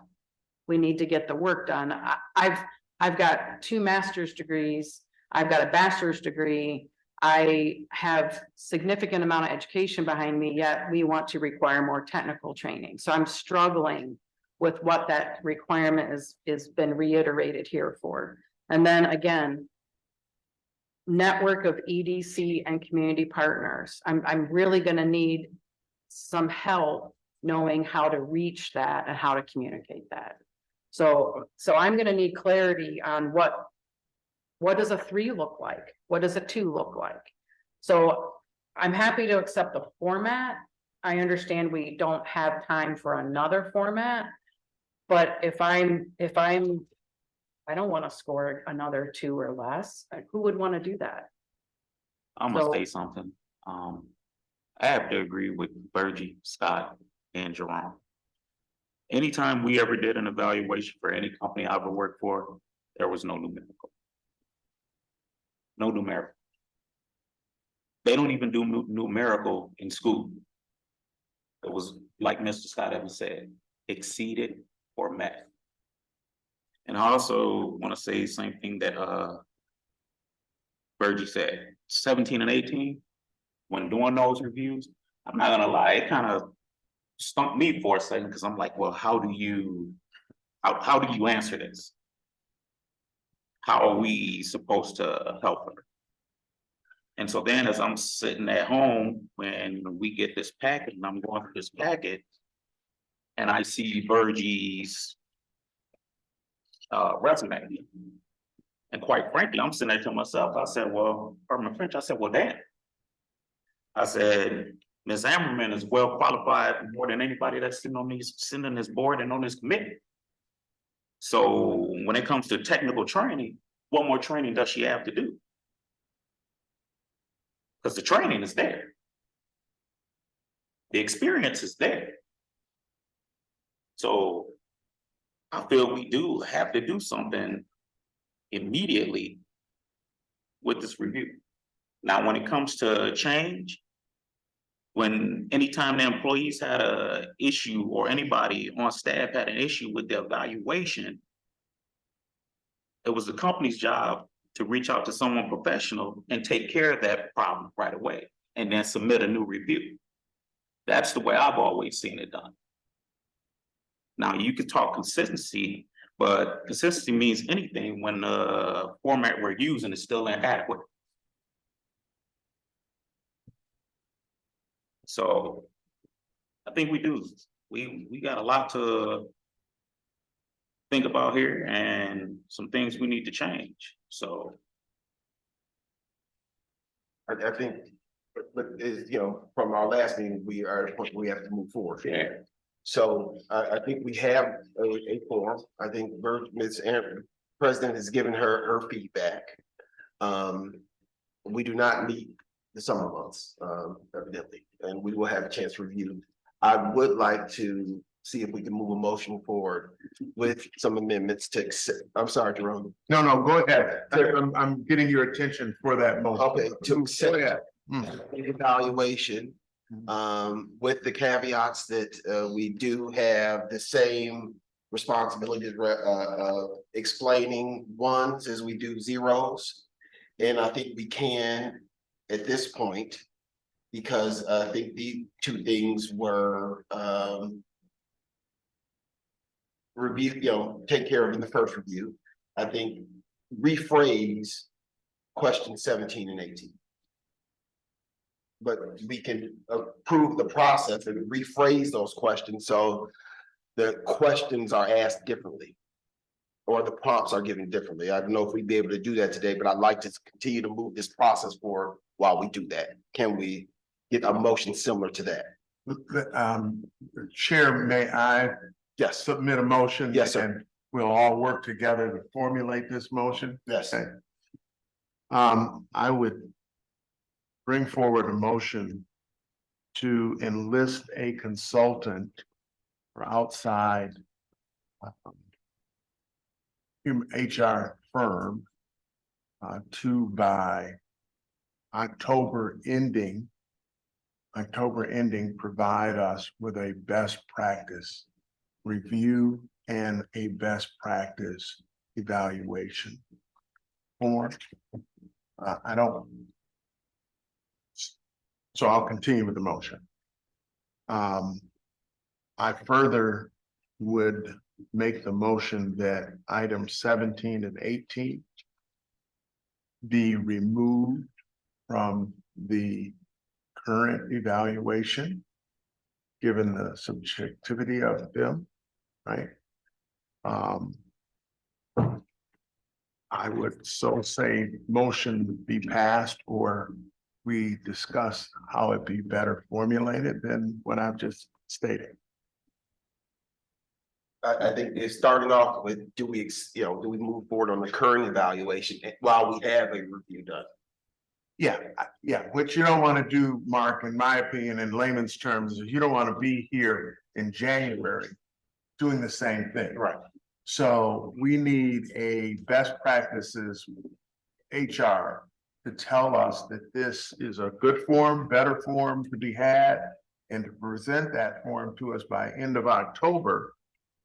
We need to get the work done. I've got 2 master's degrees. I've got a bachelor's degree. I have significant amount of education behind me, yet we want to require more technical training. So I'm struggling with what that requirement is been reiterated here for. And then again, network of EDC and community partners. I'm really gonna need some help knowing how to reach that and how to communicate that. So I'm gonna need clarity on what does a 3 look like? What does a 2 look like? So I'm happy to accept the format. I understand we don't have time for another format. But if I don't want to score another 2 or less, who would want to do that? I'm gonna So- say something. I have to agree with Virgie, Scott, and Jerome. Anytime we ever did an evaluation for any company I ever worked for, there was no numerical. No numerical. They don't even do numerical in school. It was like Mr. Scott ever said, exceeded or met. And I also want to say the same thing that Virgie said, 17 and 18, when doing those reviews, I'm not gonna lie, it kind of stumped me for a second because I'm like, well, how do you answer this? How are we supposed to help her? And so then as I'm sitting at home, when we get this packet and I'm going through this packet, and I see Virgie's resume. And quite frankly, I'm sitting there to myself, I said, well, pardon my French, I said, well, damn. I said, Ms. Ammerman is well qualified more than anybody that's sitting on this board and on this committee. So when it comes to technical training, what more training does she have to do? Because the training is there. The experience is there. So I feel we do have to do something immediately with this review. Now, when it comes to change, when anytime the employees had a issue or anybody on staff had an issue with the evaluation, it was the company's job to reach out to someone professional and take care of that problem right away and then submit a new review. That's the way I've always seen it done. Now, you could talk consistency, but consistency means anything when the format we're using is still inadequate. So I think we do. We got a lot to think about here and some things we need to change. So I think, but is, from our last meeting, we are at a point where we have to move forward. yeah, So I think we have a form. I think Ms. President has given her feedback. We do not meet the summer months, evidently, and we will have a chance to review. I would like to see if we can move a motion forward with some amendments to accept. I'm sorry, Jerome. No, go ahead. I'm getting your attention for that motion. Okay, to accept Go ahead. the evaluation, with the caveats that we do have the same responsibilities explaining ones as we do zeros. And I think we can at this point, because I think the 2 things were review, take care of in the first review. I think rephrase question 17 and 18. But we can approve the process and rephrase those questions so the questions are asked differently. Or the prompts are given differently. I don't know if we'd be able to do that today, but I'd like to continue to move this process forward while we do that. Can we get a motion similar to that? Chair, may I Yes, submit a motion? Yes, sir. And we'll all work together to formulate this motion. yes. Okay. I would bring forward a motion to enlist a consultant or outside HR firm to by October ending, provide us with a best practice review and a best practice evaluation. Or I don't So I'll continue with the motion. I further would make the motion that items 17 and 18 be removed from the current evaluation, given the subjectivity of them, right? I would so say motion be passed, or we discuss how it be better formulated than what I've just stated. I think it's starting off with, do we move forward on the current evaluation while we have a review done? Yeah, what you don't want to do, Mark, in my opinion, in layman's terms, is you don't want to be here in January doing the same thing. Right. So we need a best practices HR to tell us that this is a good form, better form to be had, and to present that form to us by end of October.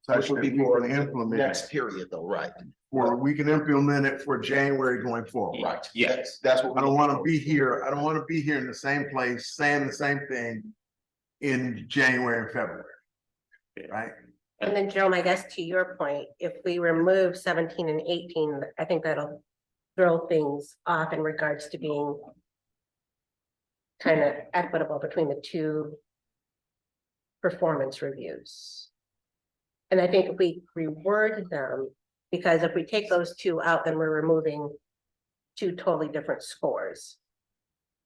Which Such would that be we for can implement next it, period though, right? or we can implement it for January going forward. Right. Yes. That's what. I don't want to be here. I don't want to be here in the same place saying the same thing in January and February. Right? And then Jerome, I guess to your point, if we remove 17 and 18, I think that'll throw things off in regards to being kind of equitable between the two performance reviews. And I think if we reword them, because if we take those two out, then we're removing two totally different scores.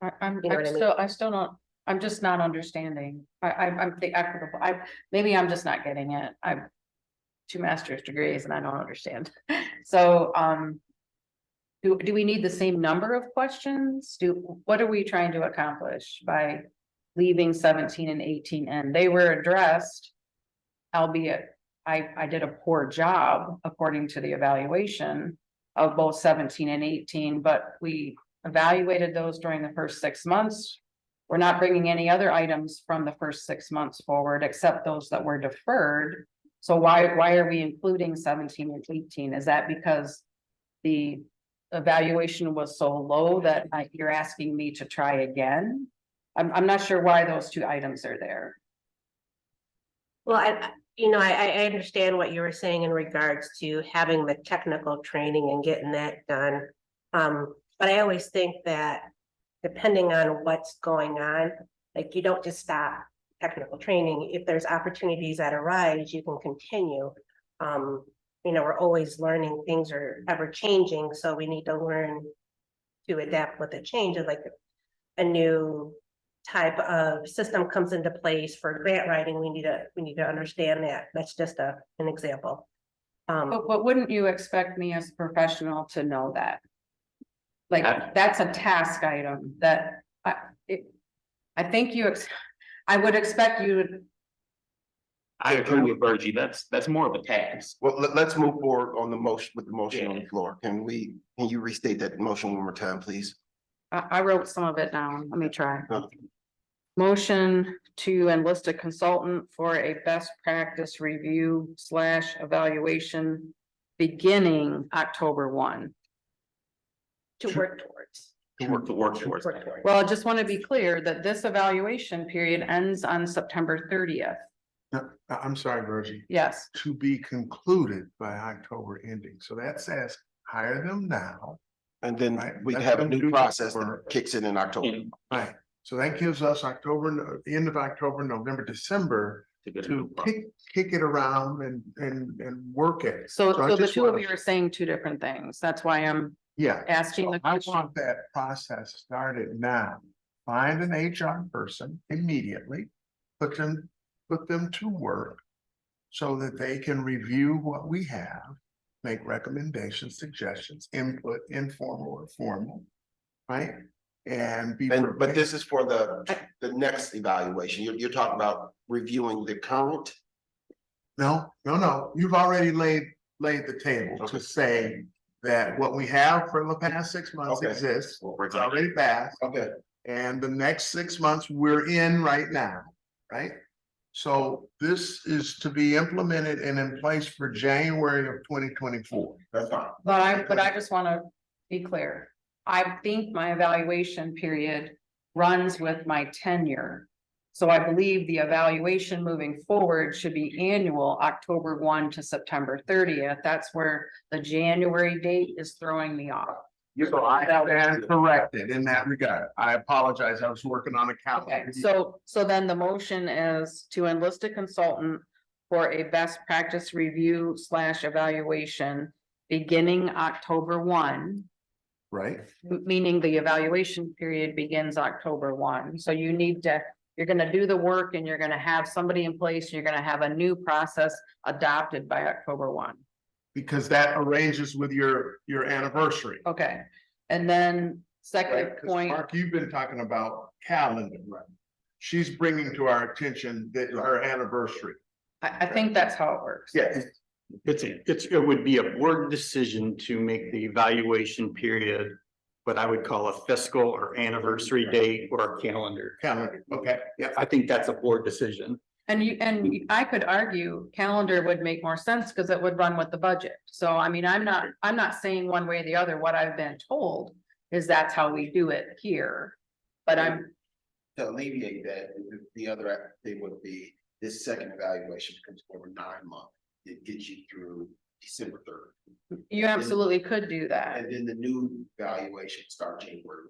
I'm You know what I mean? I still don't, I'm just not understanding. I'm the equitable, maybe I'm just not getting it. I've 2 master's degrees and I don't understand. So, do we need the same number of questions? What are we trying to accomplish by leaving 17 and 18 in? They were addressed, albeit I did a poor job according to the evaluation of both 17 and 18, but we evaluated those during the first 6 months. We're not bringing any other items from the first 6 months forward, except those that were deferred. So why are we including 17 and 18? Is that because the evaluation was so low that you're asking me to try again? I'm not sure why those 2 items are there. Well, I understand what you were saying in regards to having the technical training and getting that done. But I always think that depending on what's going on, like you don't just stop technical training. If there's opportunities that arise, you can continue. We're always learning, things are ever changing, so we need to learn to adapt with the changes, like a new type of system comes into place for grant writing, we need to understand that. That's just an example. But wouldn't you expect me as a professional to know that? Like, that's a task item that I think I would expect you to. I agree with Virgie. That's more of a task. Well, let's move forward on the motion with the motion on the floor. Can you restate that motion one more time, please? I wrote some of it down. Let me try. Okay. Motion to enlist a consultant for a best practice review / evaluation beginning October 1. To work towards. To work towards. Well, I just want to be clear that this evaluation period ends on September 30th. No, I'm sorry, Virgie. Yes, To be concluded by October ending. So that says hire them now. And then Right. we Let have a them new do process the that work. kicks in October. Right. So that gives us October, the end of October, November, December to kick it around and work it. so I the just 2 of wanna- you are saying 2 different things. That's why I'm Yeah. asking the I question. want that process started now. Find an HR person immediately, put them to work so that they can review what we have, make recommendations, suggestions, input, informal or formal, right? And be. But this is for the next evaluation. You're talking about reviewing the current. No, you've already laid the table to say that what we have for the past 6 months Okay. exists, it's already passed. Okay. And the next 6 months we're in right now, right? So this is to be implemented and in place for January of 2024. That's fine. But I just want to be clear. I think my evaluation period runs with my tenure. So I believe the evaluation moving forward should be annual, October 1 to September 30th. That's where the January date is throwing me off. So I stand corrected in that regard. I apologize. I was working on a Okay, calendar. so then the motion is to enlist a consultant for a best practice review / evaluation beginning October 1. Right? Meaning the evaluation period begins October 1. So you need to, you're gonna do the work and you're gonna have somebody in place, and you're gonna have a new process adopted by October 1. Because that arranges with your anniversary. Okay, and then second Right? 'Cause point, Mark, you've been talking about calendar, right? She's bringing to our attention that her anniversary. I think that's how it works. Yes. It would be a board decision to make the evaluation period what I would call a fiscal or anniversary date or a calendar. Calendar, okay, yeah. I think that's a board decision. And I could argue calendar would make more sense because it would run with the budget. So I mean, I'm not saying one way or the other. What I've been told is that's how we do it here. But I'm, To alleviate that, the other thing would be this second evaluation becomes over 9 months. It gets you through December 3rd. you absolutely could do that. And then the new evaluation starts January.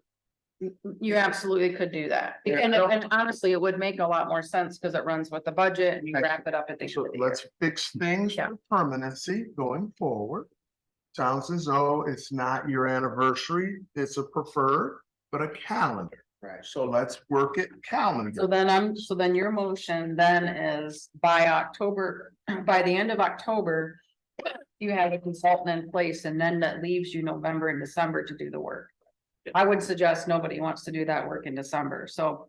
You absolutely could do that. And honestly, it would make a lot more sense because it runs with the budget and you wrap it up at the end So of the let's year. fix things Yeah. for permanency going forward. Sounds as though it's not your anniversary, it's a preferred, but a calendar. Right. So let's work it So calendar. then your motion then is by October, by the end of October, you have a consultant in place and then that leaves you November and December to do the work. I would suggest nobody wants to do that work in December, so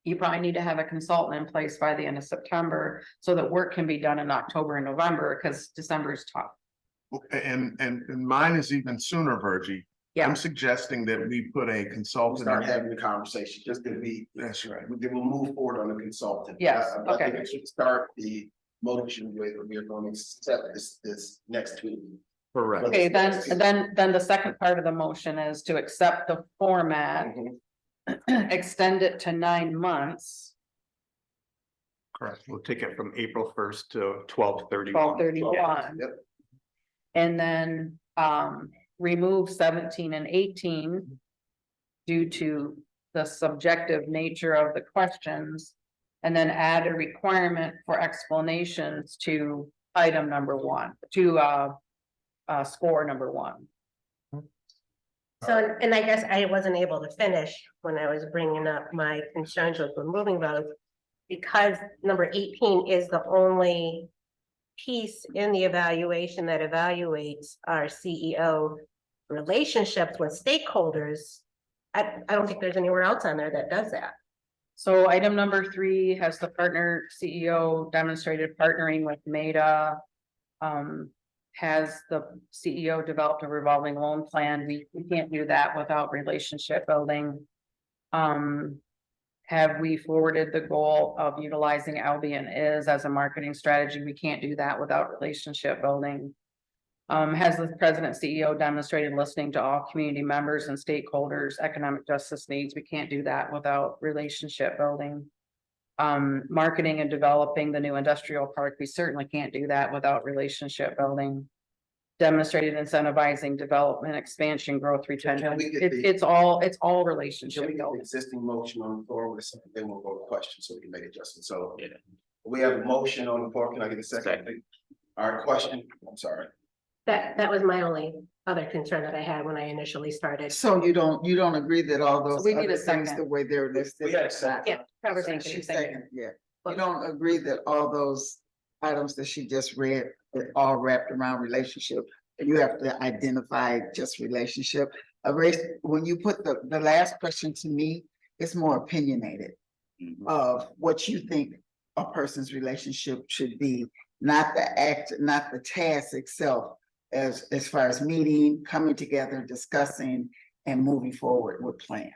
you probably need to have a consultant in place by the end of September so that work can be done in October and November, because December is tough. And mine is even sooner, Virgie. Yeah. I'm suggesting that we put a We'll consultant. start having the conversation, just to be, That's right. then we'll move forward on the consultant. Yes, I think okay. I should start the motion with, we're going to accept this next week. Correct. Okay, then the second part of the motion is to accept the format, extend it to 9 months, Correct. We'll take it from April 1st to 12/31. 12/31. Yep. And then remove 17 and 18 due to the subjective nature of the questions. And then add a requirement for explanations to item number 1, to score number 1. So, and I guess I wasn't able to finish when I was bringing up my concerns with removing those. Because number 18 is the only piece in the evaluation that evaluates our CEO relationships with stakeholders. I don't think there's anywhere else on there that does that. So item number 3 has the partner CEO demonstrated partnering with Meta. Has the CEO developed a revolving loan plan? We can't do that without relationship building. Have we forwarded the goal of utilizing Albion is as a marketing strategy? We can't do that without relationship building. Has the president CEO demonstrated listening to all community members and stakeholders, economic justice needs? We can't do that without relationship building. Marketing and developing the new industrial park, we certainly can't do that without relationship building. Demonstrated incentivizing development, expansion, growth, retention. we get the- It's all Should relationship we get the building. existing motion on the floor with something, then we'll go to questions so we can make adjustments. So we have a motion on the floor. Can I get a second? Our question, I'm sorry. That was my only other concern that I had when I initially started. So you don't agree that all those we need a other things, second. the way they're listed? We had a second. Yeah. Conversation, She thank you. second, yeah. You don't agree that all those items that she just read, are all wrapped around relationship? You have to identify just relationship. When you put the last question to me, it's more opinionated of what you think a person's relationship should be, not the act, not the task itself, as far as meeting, coming together, discussing, and moving forward with plans.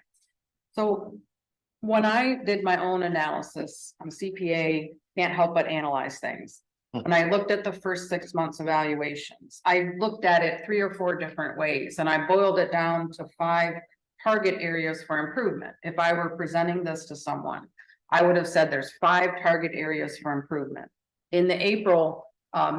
So when I did my own analysis, I'm CPA, can't help but analyze things. When I looked at the first 6 months evaluations, I looked at it 3 or 4 different ways, and I boiled it down to 5 target areas for improvement. If I were presenting this to someone, I would have said there's 5 target areas for improvement. In the April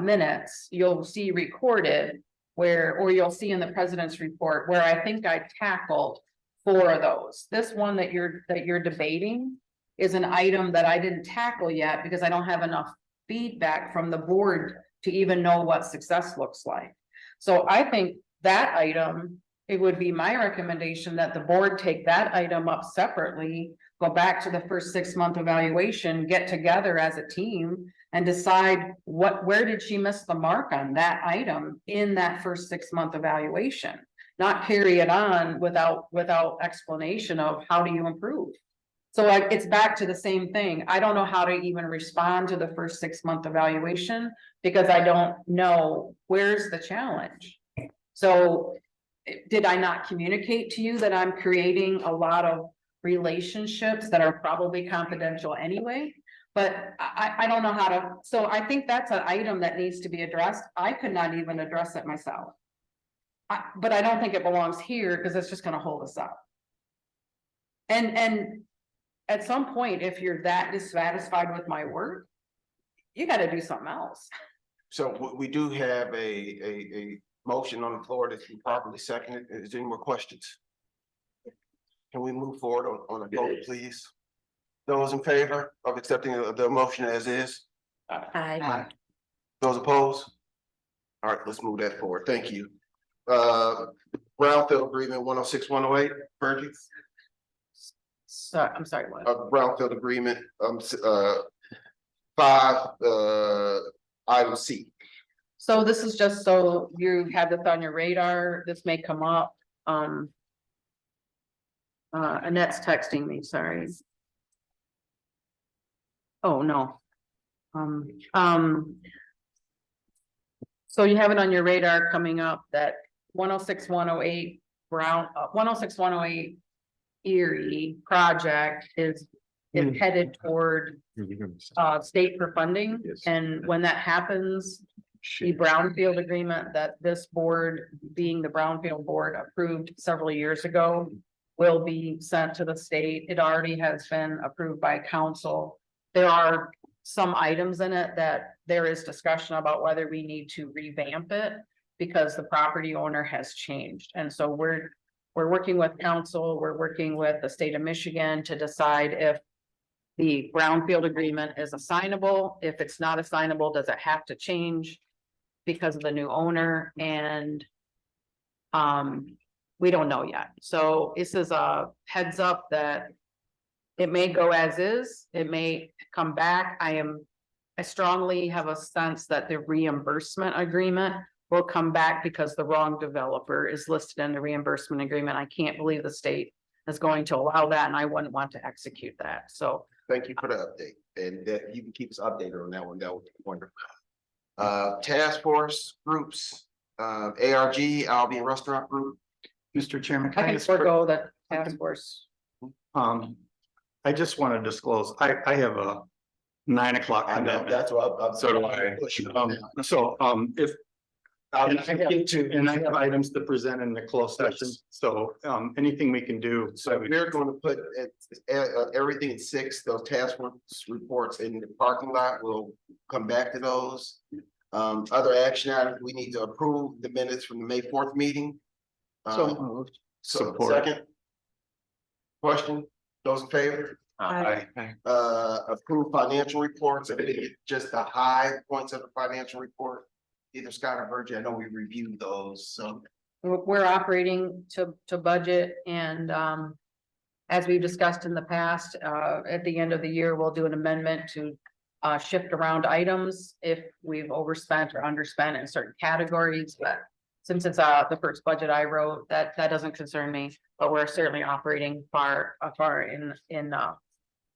minutes, you'll see recorded where, or you'll see in the president's report where I think I tackled 4 of those. This one that you're debating is an item that I didn't tackle yet because I don't have enough feedback from the board to even know what success looks like. So I think that item, it would be my recommendation that the board take that item up separately, go back to the first 6-month evaluation, get together as a team and decide where did she miss the mark on that item in that first 6-month evaluation? Not carry it on without explanation of how do you improve? So like, it's back to the same thing. I don't know how to even respond to the first 6-month evaluation because I don't know where's the challenge. So did I not communicate to you that I'm creating a lot of relationships that are probably confidential anyway? But I don't know how to, so I think that's an item that needs to be addressed. I could not even address it myself. But I don't think it belongs here because it's just gonna hold us up. And at some point, if you're that dissatisfied with my work, you gotta do something else. So we do have a motion on the floor that's been properly seconded. Is there any more questions? Can we move forward on a vote, please? Those in favor of accepting the motion as is? Aye. Those opposed? All right, let's move that forward. Thank you. Brownfield agreement 106-108, Virgie? So, I'm sorry, what? Brownfield agreement, 5, item C. So this is just so you have this on your radar. This may come up. Annette's texting me, sorry. Oh, no. So you have it on your radar coming up that 106-108 106-108 Erie project is headed toward state for funding. Yes. And when that happens, the Brownfield agreement that this board, being the Brownfield board, approved several years ago will be sent to the state. It already has been approved by council. There are some items in it that there is discussion about whether we need to revamp it because the property owner has changed. And so we're working with council, we're working with the state of Michigan to decide if the Brownfield agreement is assignable. If it's not assignable, does it have to change because of the new owner? And we don't know yet. So this is a heads up that it may go as is, it may come back. I strongly have a sense that the reimbursement agreement will come back because the wrong developer is listed in the reimbursement agreement. I can't believe the state is going to allow that, and I wouldn't want to execute that. So Thank you for the update, and that you can keep us updated on that one. That would be wonderful. Task force groups, ARG, Albion Restaurant Group. Mr. Chairman. I can forego the task force. I just want to disclose, I have a 9 o'clock. I know, that's what I'm. So do I. If. And I have items to present in the closed session, so anything we can do. So we're going to put everything at 6, those task force reports in the parking lot. We'll come back to those. Other action items, we need to approve the minutes from the May 4th meeting. So moved. So Support. second. Question, those in favor? Aye. Approve financial reports, I think just the high points of the financial report. Either Scott or Virgie, I know we reviewed those, so. We're operating to budget, and as we've discussed in the past, at the end of the year, we'll do an amendment to shift around items if we've overspent or underspent in certain categories. But since it's the first budget I wrote, that doesn't concern me, but we're certainly operating far in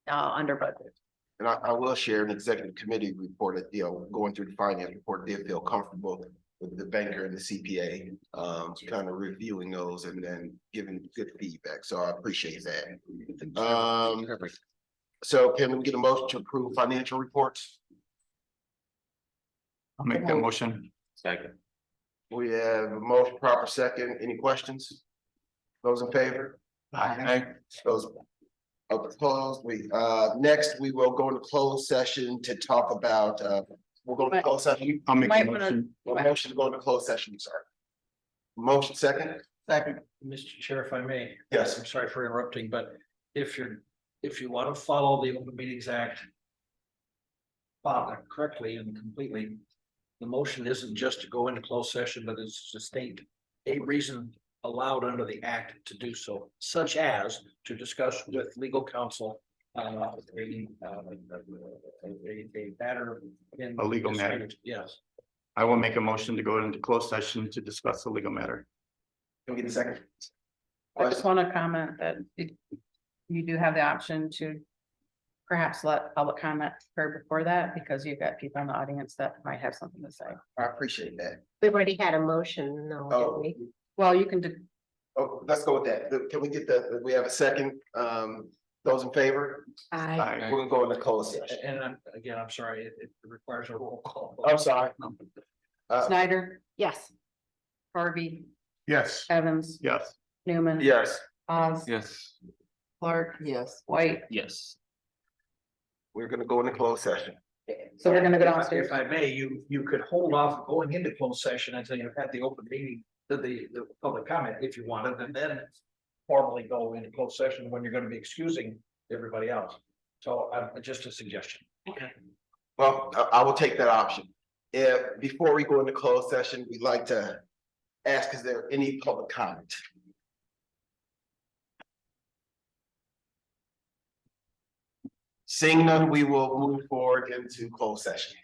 under budget. And I will share an executive committee report that, going through the finance report, did feel comfortable with the banker and the CPA, kind of reviewing those and then giving good feedback. So I appreciate that. So can we get a motion to approve financial reports? I'll make that motion. Second. We have a motion, proper second. Any questions? Those in favor? Aye. Those opposed, next, we will go into closed session to talk about, we're going to close session. I'll make a Might wanna- motion. Motion to go into closed session, sorry. Motion second? Second. Mr. Chair, if I may. Yes. I'm sorry for interrupting, but if you want to follow the Open Meetings Act correctly and completely, the motion isn't just to go into closed session, but it's to state a reason allowed under the act to do so, such as to discuss with legal counsel a matter in. A legal matter. Yes. I will make a motion to go into closed session to discuss the legal matter. Can we get a second? I just want to comment that you do have the option to perhaps let public comment occur before that, because you've got people in the audience that might have something to say. I appreciate that. We've already had a motion, no, Oh, didn't we? Well, you can do, let's go with that. Can we get we have a second? Those in favor? Aye. We're gonna go into closed session. And I'm sorry, it requires a roll call. I'm sorry. Snyder, Yes. Harvey, Yes. Evans, Yes. Newman. Yes. Oz, Yes. Clark, Yes. White. Yes. We're gonna go into closed session. So we're gonna go If downstairs. I may, you could hold off going into closed session until you've had the open meeting, the public comment if you wanted, and then formally go into closed session when you're gonna be excusing everybody else. So just a suggestion. Okay. Well, I will take that option. If, before we go into closed session, we'd like to ask, is there any public comment? Seeing none, we will move forward into closed session.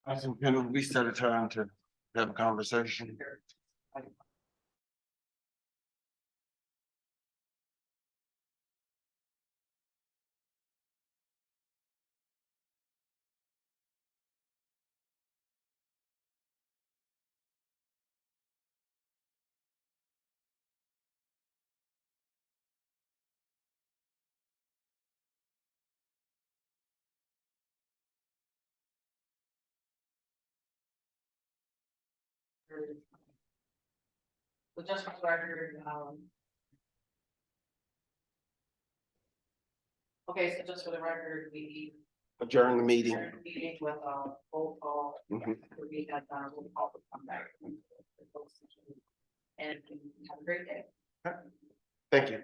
I think, can we set a time to have a conversation? So just for the record, okay, so just for the record, we Adjourn the meeting. adjourned the meeting with a roll call. Mhm. We had done a roll call to come back. And have a great day. Thank you.